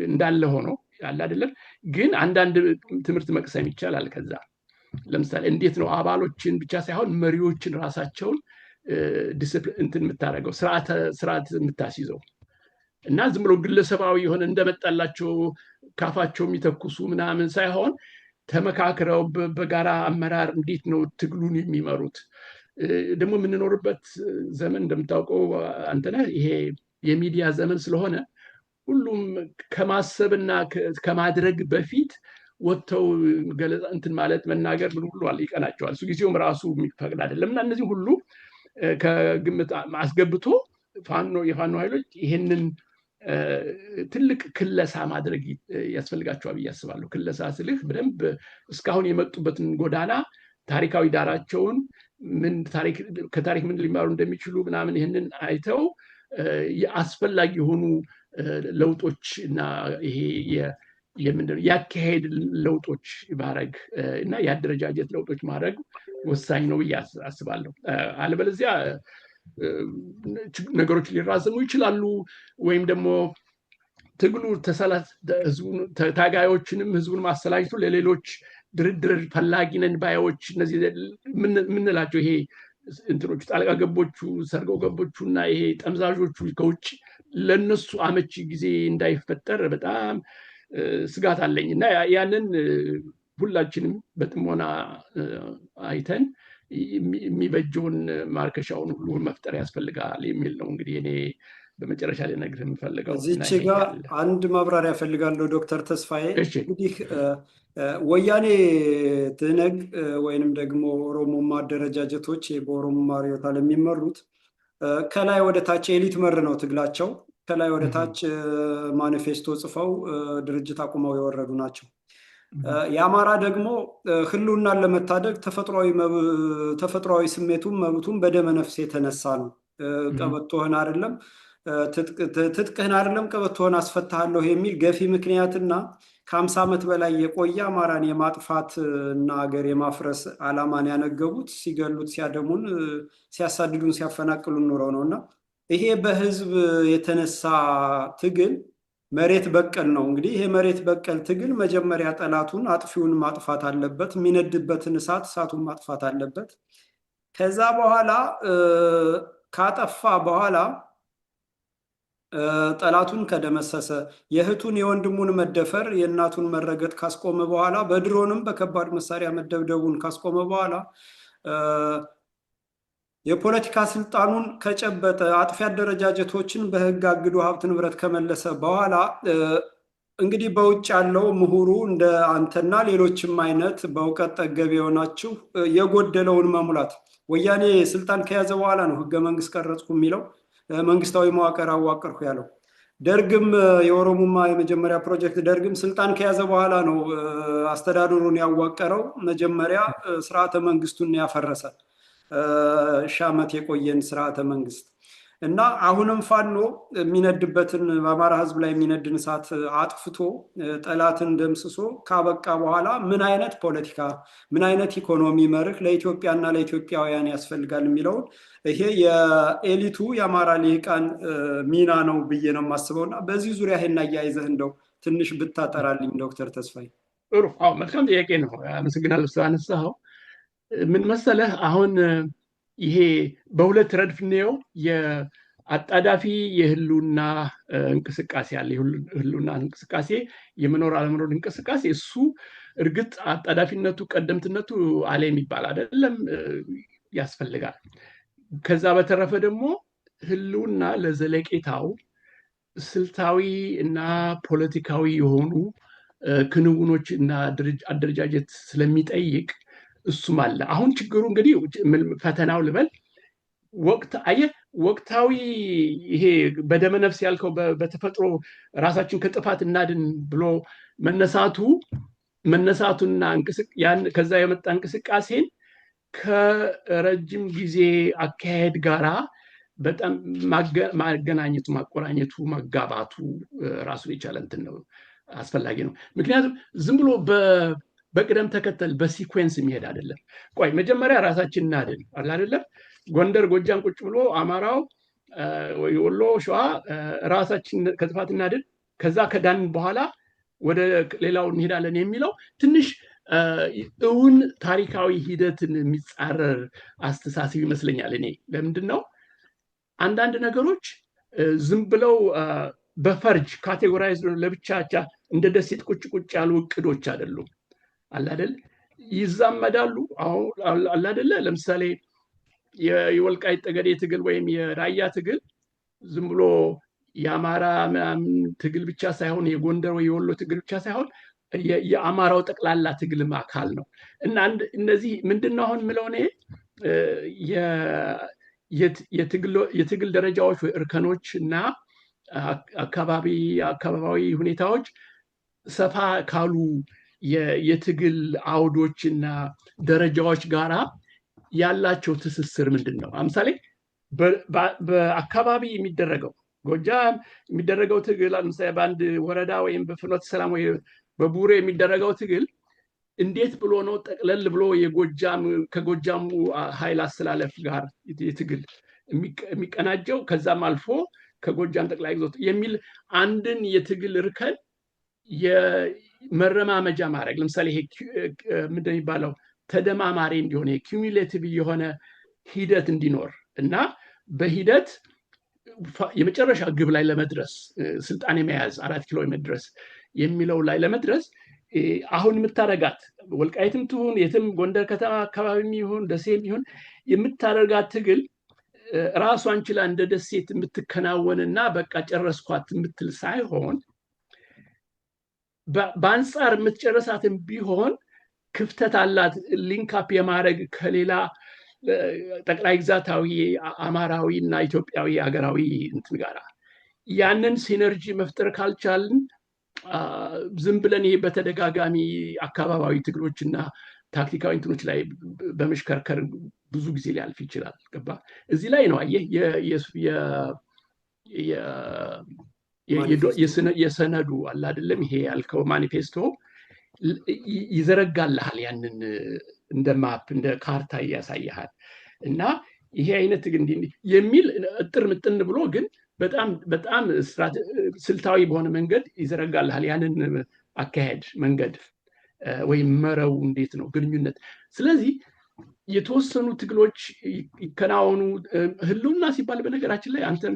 እንዳለ ሆኖ ያለ አይደለም፣ ግን አንዳንድ ትምህርት መቅሰም ይቻላል ከዛ። ለምሳሌ እንዴት ነው አባሎችን ብቻ ሳይሆን መሪዎችን ራሳቸውን ዲስፕሊን እንትን የምታደርገው ስርዓት የምታስይዘው እና ዝም ብሎ ግለሰባዊ የሆነ እንደመጣላቸው ካፋቸው የሚተኩሱ ምናምን ሳይሆን ተመካክረው በጋራ አመራር እንዴት ነው ትግሉን የሚመሩት። ደግሞ የምንኖርበት ዘመን እንደምታውቀው አንተነህ ይሄ የሚዲያ ዘመን ስለሆነ ሁሉም ከማሰብና ከማድረግ በፊት ወጥተው ገለጻ እንትን ማለት መናገር ምን ሁሉ ይቀናቸዋል። እሱ ጊዜውም ራሱ የሚፈቅድ አይደለም እና እነዚህ ሁሉ ከግምት አስገብቶ የፋኖ ኃይሎች ይህንን ትልቅ ክለሳ ማድረግ ያስፈልጋቸዋል ብዬ አስባለሁ። ክለሳ ስልህ በደንብ እስካሁን የመጡበትን ጎዳና ታሪካዊ ዳራቸውን ከታሪክ ምን ሊማሩ እንደሚችሉ ምናምን ይህንን አይተው የአስፈላጊ የሆኑ ለውጦች እና ይሄ ያካሄድ ለውጦች ማድረግ እና የአደረጃጀት ለውጦች ማድረግ ወሳኝ ነው ብዬ አስባለሁ። አለበለዚያ ነገሮች ሊራዘሙ ይችላሉ ወይም ደግሞ ትግሉ ታጋዮችንም ህዝቡን ማሰላጅቶ ለሌሎች ድርድር ፈላጊ ነን ባዮች እነዚህ የምንላቸው ይሄ እንትኖቹ ጣልቃ ገቦቹ ሰርገው ገቦቹና ይሄ ጠምዛዦቹ ከውጭ ለነሱ አመቺ ጊዜ እንዳይፈጠር በጣም ስጋት አለኝ እና ያንን ሁላችንም በጥሞና አይተን የሚበጀውን ማርከሻውን ሁሉ መፍጠር ያስፈልጋል የሚል ነው። እንግዲህ እኔ በመጨረሻ ላይ ነግርህ የምፈልገው እዚች ጋር አንድ ማብራሪያ ፈልጋለሁ ዶክተር ተስፋዬ። እንግዲህ ወያኔ ትነግ ወይንም ደግሞ ኦሮሞማ አደረጃጀቶች በኦሮሞማ ርዕዮተ ዓለም የሚመሩት ከላይ ወደ ታች ኤሊት መር ነው ትግላቸው። ከላይ ወደ ታች ማኒፌስቶ ጽፈው ድርጅት አቁመው የወረዱ ናቸው። የአማራ ደግሞ ህልውናን ለመታደግ ተፈጥሯዊ ስሜቱም መብቱም በደመ ነፍስ የተነሳ ነው። ቀበቶህን አይደለም ትጥቅህን አይደለም ቀበቶህን አስፈታለሁ የሚል ገፊ ምክንያትና ከ50 ዓመት በላይ የቆየ አማራን የማጥፋት እና ሀገር የማፍረስ ዓላማን ያነገቡት ሲገሉት፣ ሲያደሙን፣ ሲያሳድዱን፣ ሲያፈናቅሉን ኑረው ነውና ይሄ በህዝብ የተነሳ ትግል መሬት በቀል ነው። እንግዲህ ይሄ መሬት በቀል ትግል መጀመሪያ ጠላቱን አጥፊውን ማጥፋት አለበት። የሚነድበትን እሳቱን ማጥፋት አለበት። ከዛ በኋላ ካጠፋ በኋላ ጠላቱን ከደመሰሰ የእህቱን የወንድሙን መደፈር የእናቱን መረገጥ ካስቆመ በኋላ በድሮንም በከባድ መሳሪያ መደብደቡን ካስቆመ በኋላ የፖለቲካ ስልጣኑን ከጨበጠ አጥፊ አደረጃጀቶችን በህግ አግዶ ሀብት ንብረት ከመለሰ በኋላ እንግዲህ በውጭ ያለው ምሁሩ እንደ አንተና ሌሎችም አይነት በእውቀት ጠገብ የሆናችሁ የጎደለውን መሙላት። ወያኔ ስልጣን ከያዘ በኋላ ነው ህገ መንግስት ቀረጽኩ የሚለው መንግስታዊ መዋቅር አዋቅርኩ ያለው። ደርግም የኦሮሞማ የመጀመሪያ ፕሮጀክት ደርግም ስልጣን ከያዘ በኋላ ነው አስተዳደሩን ያዋቀረው። መጀመሪያ ስርዓተ መንግስቱን ያፈረሰ ሺህ ዓመት የቆየን ስርዓተ መንግስት እና አሁንም ፋኖ የሚነድበትን በአማራ ህዝብ ላይ የሚነድን እሳት አጥፍቶ ጠላትን ደምስሶ ካበቃ በኋላ ምን አይነት ፖለቲካ፣ ምን አይነት ኢኮኖሚ መርህ ለኢትዮጵያና ለኢትዮጵያውያን ያስፈልጋል የሚለውን ይሄ የኤሊቱ የአማራ ልሂቃን ሚና ነው ብዬ ነው የማስበው። እና በዚህ ዙሪያ ይሄን አያይዘህ እንደው ትንሽ ብታጠራልኝ ዶክተር ተስፋዬ። ጥሩ። መልካም ጥያቄ ነው። አመሰግናለሁ ስላነሳኸው። ምን መሰለህ አሁን ይሄ በሁለት ረድፍ ነው የአጣዳፊ የህልውና እንቅስቃሴ አለ። የህልውና እንቅስቃሴ የመኖር አለመኖር እንቅስቃሴ እሱ እርግጥ አጣዳፊነቱ ቀደምትነቱ አለ የሚባል አይደለም፣ ያስፈልጋል። ከዛ በተረፈ ደግሞ ህልውና ለዘለቄታው ስልታዊ እና ፖለቲካዊ የሆኑ ክንውኖች እና አደረጃጀት ስለሚጠይቅ እሱም አለ። አሁን ችግሩ እንግዲህ ፈተናው ልበል ወቅታዊ ይሄ በደመነፍስ ያልከው በተፈጥሮ ራሳችን ከጥፋት እናድን ብሎ መነሳቱና ከዛ የመጣ እንቅስቃሴን ከረጅም ጊዜ አካሄድ ጋራ በጣም ማገናኘቱ፣ ማቆራኘቱ፣ ማጋባቱ ራሱን የቻለ እንትን ነው፣ አስፈላጊ ነው። ምክንያቱም ዝም ብሎ በቅደም ተከተል በሲኩዌንስ የሚሄድ አይደለም። ቆይ መጀመሪያ ራሳችን እናድን አለ አይደለም። ጎንደር ጎጃም ቁጭ ብሎ አማራው ወይ ወሎ ሸዋ ራሳችን ከጥፋት እናድን፣ ከዛ ከዳን በኋላ ወደ ሌላው እንሄዳለን የሚለው ትንሽ እውን ታሪካዊ ሂደትን የሚጻረር አስተሳሰብ ይመስለኛል። እኔ ለምንድን ነው አንዳንድ ነገሮች ዝም ብለው በፈርጅ ካቴጎራይዝ ለብቻቻ እንደ ደሴት ቁጭ ቁጭ ያሉ እቅዶች አይደሉም። አላደል ይዛመዳሉ። አላደለ ለምሳሌ የወልቃይት ጠገዴ ትግል ወይም የራያ ትግል ዝም ብሎ የአማራ ትግል ብቻ ሳይሆን የጎንደር ወይ የወሎ ትግል ብቻ ሳይሆን የአማራው ጠቅላላ ትግልም አካል ነው። እና እነዚህ ምንድነው አሁን የምለው እኔ የትግል ደረጃዎች ወይ እርከኖች እና አካባቢያዊ ሁኔታዎች ሰፋ ካሉ የትግል አውዶች እና ደረጃዎች ጋራ ያላቸው ትስስር ምንድን ነው? ለምሳሌ በአካባቢ የሚደረገው ጎጃም የሚደረገው ትግል ለምሳሌ በአንድ ወረዳ ወይም በፍኖተ ሰላም ወይ በቡሬ የሚደረገው ትግል እንዴት ብሎ ነው ጠቅለል ብሎ ከጎጃሙ ኃይል አስተላለፍ ጋር የትግል የሚቀናጀው ከዛም አልፎ ከጎጃም ጠቅላይ ግዛት የሚል አንድን የትግል እርከን የመረማመጃ ማድረግ ለምሳሌ ይሄ ምንድን ነው የሚባለው ተደማማሪ እንዲሆን ኩሙሌቲቭ የሆነ ሂደት እንዲኖር እና በሂደት የመጨረሻ ግብ ላይ ለመድረስ ስልጣን የመያዝ 4 ኪሎ መድረስ የሚለው ላይ ለመድረስ አሁን የምታረጋት ወልቃይትም ትሁን የትም ጎንደር ከተማ አካባቢም ይሁን ደሴም ይሁን የምታረጋት ትግል ራሷን ችላ እንደ ደሴት የምትከናወንና በቃ ጨረስኳት የምትል ሳይሆን በአንጻር የምትጨረሳትም ቢሆን ክፍተት አላት ሊንክ አፕ የማድረግ ከሌላ ጠቅላይ ግዛታዊ አማራዊ እና ኢትዮጵያዊ ሀገራዊ እንትን ጋራ ያንን ሲነርጂ መፍጠር ካልቻልን ዝም ብለን ይሄ በተደጋጋሚ አካባቢያዊ ትግሎች እና ታክቲካዊ እንትኖች ላይ በመሽከርከር ብዙ ጊዜ ሊያልፍ ይችላል። ገባ? እዚህ ላይ ነው አየህ የሰነዱ አለ አይደለም ይሄ ያልከው ማኒፌስቶ ይዘረጋልሃል ያንን እንደ ማፕ እንደ ካርታ ያሳያል። እና ይሄ አይነት የሚል እጥር ምጥን ብሎ ግን በጣም ስልታዊ በሆነ መንገድ ይዘረጋልሃል ያንን አካሄድ መንገድ ወይም መረው እንዴት ነው ግንኙነት። ስለዚህ የተወሰኑ ትግሎች ይከናወኑ። ህልውና ሲባል በነገራችን ላይ አንተም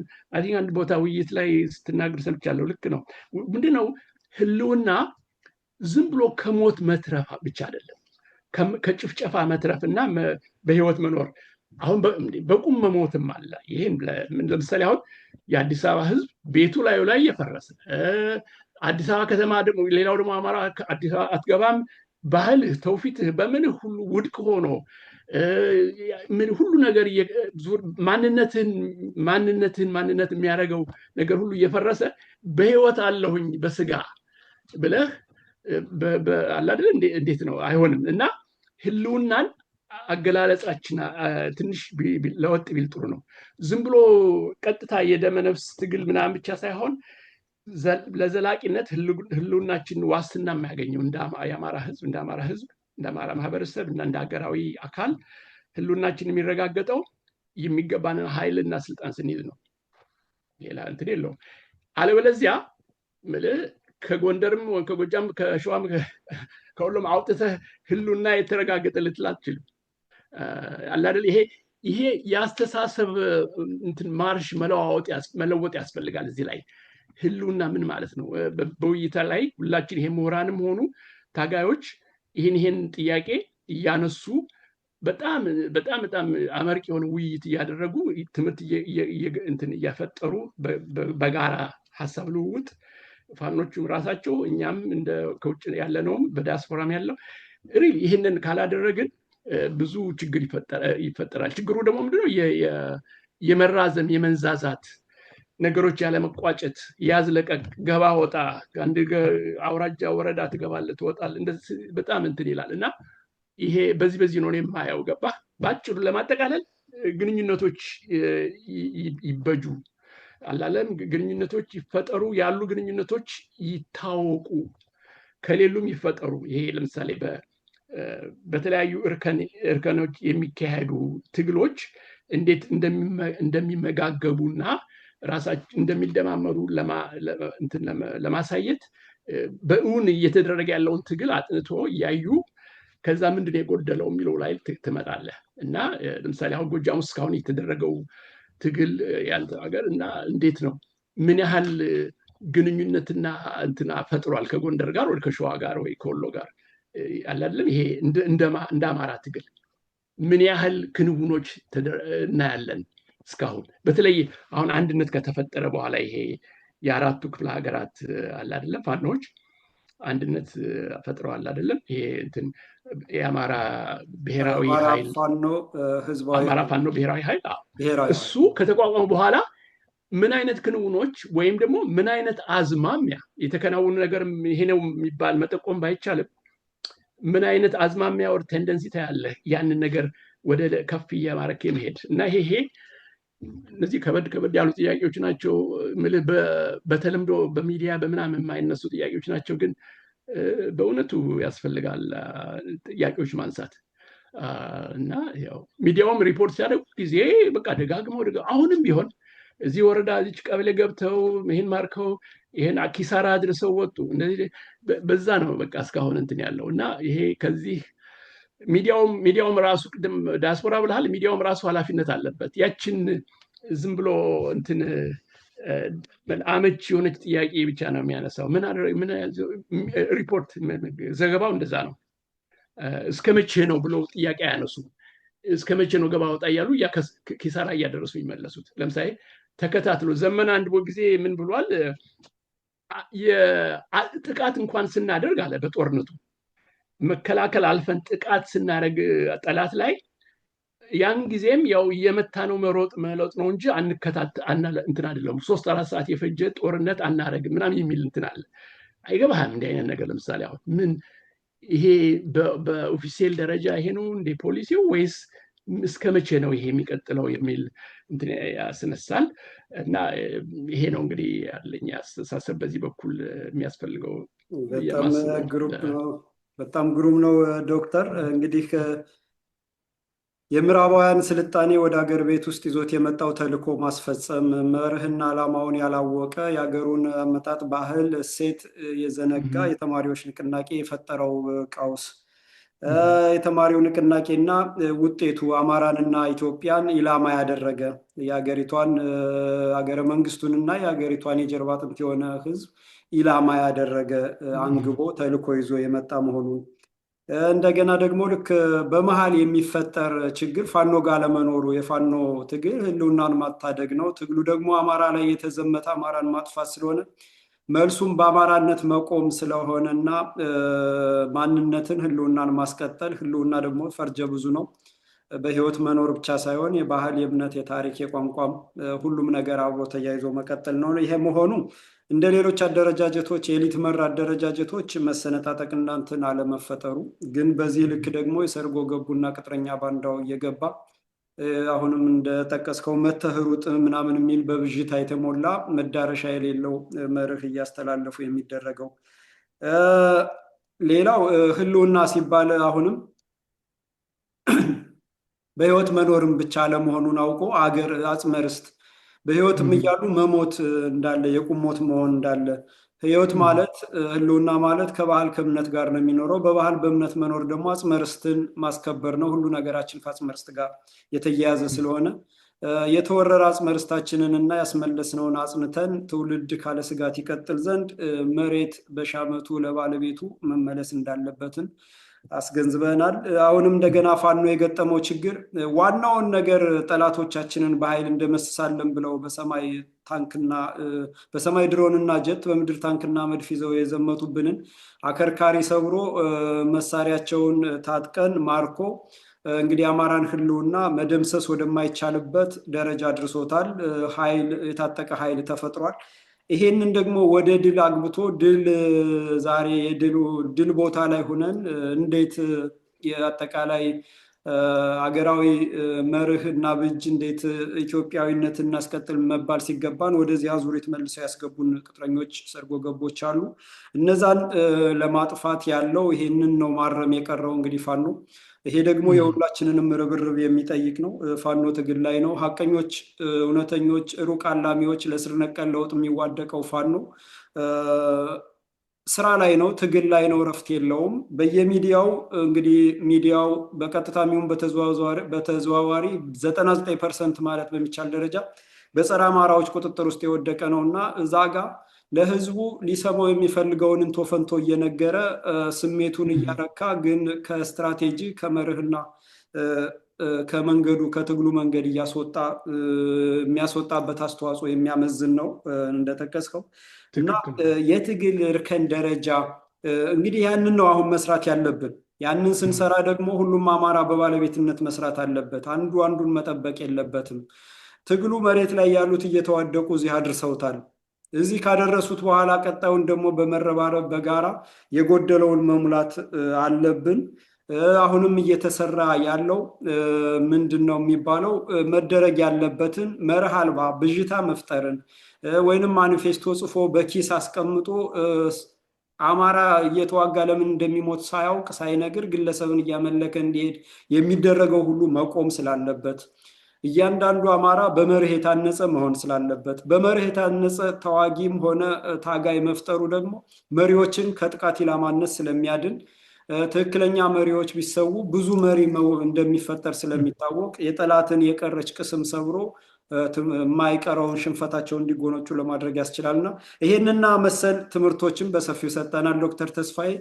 አንድ ቦታ ውይይት ላይ ስትናገር ሰምቻለሁ። ልክ ነው። ምንድነው ህልውና? ዝም ብሎ ከሞት መትረፍ ብቻ አይደለም፣ ከጭፍጨፋ መትረፍ እና በህይወት መኖር። አሁን በቁም መሞትም አለ። ይሄን ለምሳሌ አሁን የአዲስ አበባ ህዝብ ቤቱ ላይ እየፈረሰ አዲስ አበባ ከተማ ደግሞ ሌላው ደግሞ አማራ አዲስ አበባ አትገባም ባህልህ ተውፊትህ በምን ሁሉ ውድቅ ሆኖ ሁሉ ነገር ማንነት የሚያደርገው ነገር ሁሉ እየፈረሰ በህይወት አለሁኝ በስጋ ብለህ አላደለ እንዴት ነው? አይሆንም። እና ህልውናን አገላለጻችን ትንሽ ለወጥ ቢል ጥሩ ነው። ዝም ብሎ ቀጥታ የደመነፍስ ትግል ምናምን ብቻ ሳይሆን ለዘላቂነት ህልውናችን ዋስትና የሚያገኘው እንደ አማራ ህዝብ እንደ አማራ ማህበረሰብ እና እንደ ሀገራዊ አካል ህልውናችን የሚረጋገጠው የሚገባንን ኃይልና ስልጣን ስንይዝ ነው። ሌላ እንትን የለውም። አለበለዚያ ከጎንደርም ከጎጃም ከሸዋም ከሁሉም አውጥተህ ህልውና የተረጋገጠ ልትል አትችልም። አላደል ይሄ የአስተሳሰብ እንትን ማርሽ መለወጥ ያስፈልጋል። እዚህ ላይ ህልውና ምን ማለት ነው? በውይይታ ላይ ሁላችን ይሄ ምሁራንም ሆኑ ታጋዮች ይሄን ጥያቄ እያነሱ በጣም አመርቂ የሆነ ውይይት እያደረጉ ትምህርት እንትን እያፈጠሩ በጋራ ሀሳብ ልውውጥ ፋኖቹም ራሳቸው እኛም እንደ ከውጭ ያለነውም በዲያስፖራም ያለው ሪል ይህንን ካላደረግን ብዙ ችግር ይፈጠራል። ችግሩ ደግሞ ምንድነው? የመራዘም የመንዛዛት ነገሮች ያለመቋጨት፣ ያዝ ለቀቅ፣ ገባ ወጣ፣ አንድ አውራጃ ወረዳ ትገባለህ ትወጣለህ፣ እንደዚህ በጣም እንትን ይላል እና ይሄ በዚህ ነው የማየው። ገባ? ባጭሩ ለማጠቃለል ግንኙነቶች ይበጁ አላለም፣ ግንኙነቶች ይፈጠሩ፣ ያሉ ግንኙነቶች ይታወቁ፣ ከሌሉም ይፈጠሩ። ይሄ ለምሳሌ በተለያዩ እርከኖች የሚካሄዱ ትግሎች እንዴት እንደሚመጋገቡና ራሳቸው እንደሚደማመሩ ለማሳየት በእውን እየተደረገ ያለውን ትግል አጥንቶ እያዩ ከዛ ምንድን የጎደለው የሚለው ላይ ትመጣለህ እና ለምሳሌ አሁን ጎጃም ውስጥ እስካሁን የተደረገው ትግል ያንተ ሀገር እና እንዴት ነው ምን ያህል ግንኙነትና እንትና ፈጥሯል ከጎንደር ጋር ወይ ከሸዋ ጋር ወይ ከወሎ ጋር አይደለም? ይሄ እንደ አማራ ትግል ምን ያህል ክንውኖች እናያለን እስካሁን? በተለይ አሁን አንድነት ከተፈጠረ በኋላ ይሄ የአራቱ ክፍለ ሀገራት አለ አይደለም ፋኖች አንድነት ፈጥረዋል አይደለም? ይሄ እንትን የአማራ ብሔራዊ ኃይል አማራ ፋኖ ብሔራዊ ኃይል እሱ ከተቋቋመ በኋላ ምን አይነት ክንውኖች ወይም ደግሞ ምን አይነት አዝማሚያ የተከናወኑ ነገር ይሄ ነው የሚባል መጠቆም ባይቻልም ምን አይነት አዝማሚያ ወር ቴንደንሲ ታያለህ ያንን ነገር ወደ ከፍ እያማረክ የመሄድ እና ይሄ እነዚህ ከበድ ያሉ ጥያቄዎች ናቸው። በተለምዶ በሚዲያ በምናምን የማይነሱ ጥያቄዎች ናቸው፣ ግን በእውነቱ ያስፈልጋል ጥያቄዎች ማንሳት እና ያው ሚዲያውም ሪፖርት ሲያደርጉ ጊዜ በቃ ደጋግመው አሁንም ቢሆን እዚህ ወረዳ እዚች ቀበሌ ገብተው ይህን ማርከው ይህን ኪሳራ አድርሰው ወጡ። እንደዚህ በዛ ነው በቃ እስካሁን እንትን ያለው እና ይሄ ከዚህ ሚዲያውም ራሱ ቅድም ዲያስፖራ ብለሃል፣ ሚዲያውም ራሱ ኃላፊነት አለበት። ያችን ዝም ብሎ እንትን አመች የሆነች ጥያቄ ብቻ ነው የሚያነሳው። ምን ሪፖርት ዘገባው እንደዛ ነው። እስከ መቼ ነው ብሎ ጥያቄ አያነሱ። እስከ መቼ ነው ገባ ወጣ እያሉ ኪሳራ እያደረሱ ይመለሱት። ለምሳሌ ተከታትሎ ዘመን አንድ ጊዜ ምን ብሏል? ጥቃት እንኳን ስናደርግ አለ በጦርነቱ መከላከል አልፈን ጥቃት ስናደርግ ጠላት ላይ ያን ጊዜም ያው እየመታ ነው መለጥ ነው እንጂ እንትን አይደለም 3-4 ሰዓት የፈጀ ጦርነት አናረግም ምናምን የሚል እንትን አለ። አይገባህም እንዲህ አይነት ነገር። ለምሳሌ አሁን ምን ይሄ በኦፊሴል ደረጃ ይሄ ነው እንደ ፖሊሲው ወይስ እስከ መቼ ነው ይሄ የሚቀጥለው የሚል እንትን ያስነሳል። እና ይሄ ነው እንግዲህ ያለኝ አስተሳሰብ በዚህ በኩል የሚያስፈልገው። በጣም ግሩም ነው ዶክተር። እንግዲህ የምዕራባውያን ስልጣኔ ወደ ሀገር ቤት ውስጥ ይዞት የመጣው ተልዕኮ ማስፈጸም መርህና ዓላማውን ያላወቀ የሀገሩን አመጣጥ ባህል እሴት የዘነጋ የተማሪዎች ንቅናቄ የፈጠረው ቀውስ የተማሪው ንቅናቄና ውጤቱ አማራንና ኢትዮጵያን ኢላማ ያደረገ የሀገሪቷን ሀገረ መንግስቱንና የሀገሪቷን የጀርባ አጥንት የሆነ ህዝብ ኢላማ ያደረገ አንግቦ ተልዕኮ ይዞ የመጣ መሆኑን እንደገና ደግሞ ልክ በመሃል የሚፈጠር ችግር ፋኖ ጋር ለመኖሩ የፋኖ ትግል ህልውናን ማታደግ ነው። ትግሉ ደግሞ አማራ ላይ የተዘመተ አማራን ማጥፋት ስለሆነ መልሱም በአማራነት መቆም ስለሆነና ማንነትን ህልውናን ማስቀጠል ህልውና ደግሞ ፈርጀ ብዙ ነው። በህይወት መኖር ብቻ ሳይሆን የባህል፣ የእምነት፣ የታሪክ፣ የቋንቋም ሁሉም ነገር አብሮ ተያይዞ መቀጠል ነው። ይሄ መሆኑ እንደ ሌሎች አደረጃጀቶች የኤሊት መር አደረጃጀቶች መሰነጣጠቅ እናንትን አለመፈጠሩ ግን በዚህ ልክ ደግሞ የሰርጎ ገቡና ቅጥረኛ ባንዳው እየገባ አሁንም እንደጠቀስከው መተህሩጥ ምናምን የሚል በብዥታ የተሞላ መዳረሻ የሌለው መርህ እያስተላለፉ የሚደረገው። ሌላው ህልውና ሲባል አሁንም በህይወት መኖርም ብቻ ለመሆኑን አውቆ አገር አጽመ ርስት በህይወትም እያሉ መሞት እንዳለ የቁም ሞት መሆን እንዳለ ህይወት ማለት ህልውና ማለት ከባህል ከእምነት ጋር ነው የሚኖረው። በባህል በእምነት መኖር ደግሞ አጽመ ርስትን ማስከበር ነው። ሁሉ ነገራችን ከአጽመ ርስት ጋር የተያያዘ ስለሆነ የተወረረ አጽመ ርስታችንን እና ያስመለስነውን አጽንተን ትውልድ ካለ ስጋት ይቀጥል ዘንድ መሬት በሺህ ዓመቱ ለባለቤቱ መመለስ እንዳለበትን አስገንዝበናል። አሁንም እንደገና ፋኖ የገጠመው ችግር ዋናውን ነገር ጠላቶቻችንን በኃይል እንደመስሳለን ብለው በሰማይ ታንክና በሰማይ ድሮንና ጀት በምድር ታንክና መድፍ ይዘው የዘመቱብንን አከርካሪ ሰብሮ መሳሪያቸውን ታጥቀን ማርኮ እንግዲህ አማራን ህልውና መደምሰስ ወደማይቻልበት ደረጃ አድርሶታል። ኃይል የታጠቀ ኃይል ተፈጥሯል። ይሄንን ደግሞ ወደ ድል አግብቶ ድል ዛሬ ድል ቦታ ላይ ሆነን እንዴት የአጠቃላይ አገራዊ መርህ እና ብጅ እንዴት ኢትዮጵያዊነት እናስቀጥል መባል ሲገባን ወደዚህ አዙሪት መልሰው ያስገቡን ቅጥረኞች ሰርጎ ገቦች አሉ። እነዛን ለማጥፋት ያለው ይሄንን ነው ማረም የቀረው እንግዲህ ፋኖ። ይሄ ደግሞ የሁላችንንም ርብርብ የሚጠይቅ ነው። ፋኖ ትግል ላይ ነው። ሀቀኞች፣ እውነተኞች፣ ሩቅ አላሚዎች ለስር ነቀል ለውጥ የሚዋደቀው ፋኖ ስራ ላይ ነው፣ ትግል ላይ ነው፣ እረፍት የለውም። በየሚዲያው እንግዲህ ሚዲያው በቀጥታ የሚሆን በተዘዋዋሪ 99% ማለት በሚቻል ደረጃ በጸረ አማራዎች ቁጥጥር ውስጥ የወደቀ ነው እና እዛ ጋ ለህዝቡ ሊሰማው የሚፈልገውን እንቶ ፈንቶ እየነገረ ስሜቱን እያረካ ግን ከስትራቴጂ ከመርህና ከመንገዱ ከትግሉ መንገድ እያስወጣ የሚያስወጣበት አስተዋጽኦ የሚያመዝን ነው እንደጠቀስከው እና የትግል እርከን ደረጃ እንግዲህ ያንን ነው አሁን መስራት ያለብን። ያንን ስንሰራ ደግሞ ሁሉም አማራ በባለቤትነት መስራት አለበት። አንዱ አንዱን መጠበቅ የለበትም። ትግሉ መሬት ላይ ያሉት እየተዋደቁ እዚህ አድርሰውታል። እዚህ ካደረሱት በኋላ ቀጣዩን ደግሞ በመረባረብ በጋራ የጎደለውን መሙላት አለብን። አሁንም እየተሰራ ያለው ምንድን ነው የሚባለው መደረግ ያለበትን መርህ አልባ ብዥታ መፍጠርን ወይንም ማኒፌስቶ ጽፎ በኪስ አስቀምጦ አማራ እየተዋጋ ለምን እንደሚሞት ሳያውቅ ሳይነግር ግለሰብን እያመለከ እንዲሄድ የሚደረገው ሁሉ መቆም ስላለበት እያንዳንዱ አማራ በመርህ የታነጸ መሆን ስላለበት በመርህ የታነጸ ተዋጊም ሆነ ታጋይ መፍጠሩ ደግሞ መሪዎችን ከጥቃት ኢላማነት ስለሚያድን ትክክለኛ መሪዎች ቢሰው ብዙ መሪ እንደሚፈጠር ስለሚታወቅ የጠላትን የቀረች ቅስም ሰብሮ የማይቀረውን ሽንፈታቸው እንዲጎኖቹ ለማድረግ ያስችላልና ይሄንና መሰል ትምህርቶችን በሰፊው ሰጠናል ዶክተር ተስፋዬ።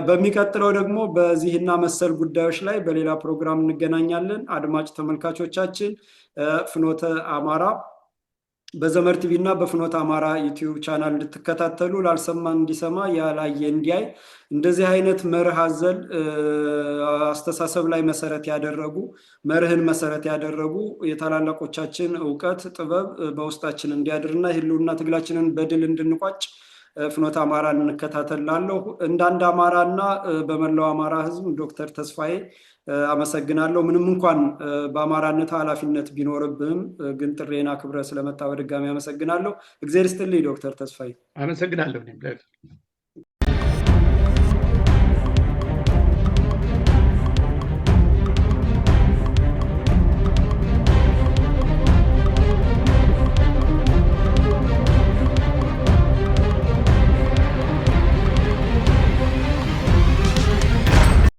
በሚቀጥለው ደግሞ በዚህና መሰል ጉዳዮች ላይ በሌላ ፕሮግራም እንገናኛለን። አድማጭ ተመልካቾቻችን ፍኖተ አማራ በዘመር ቲቪ እና በፍኖተ አማራ ዩቲዩብ ቻናል እንድትከታተሉ ላልሰማ እንዲሰማ ያላየ እንዲያይ እንደዚህ አይነት መርህ አዘል አስተሳሰብ ላይ መሰረት ያደረጉ መርህን መሰረት ያደረጉ የታላላቆቻችን እውቀት ጥበብ በውስጣችን እንዲያድርና ህልውና ትግላችንን በድል እንድንቋጭ ፍኖተ አማራ እንከታተላለሁ። እንዳንድ አማራና በመላው አማራ ህዝብ ዶክተር ተስፋዬ አመሰግናለሁ። ምንም እንኳን በአማራነት ኃላፊነት ቢኖርብንም ግን ጥሬና ክብረ ስለመጣ በድጋሚ አመሰግናለሁ። እግዚአብሔር ይስጥልኝ ዶክተር ተስፋዬ። አመሰግናለሁ።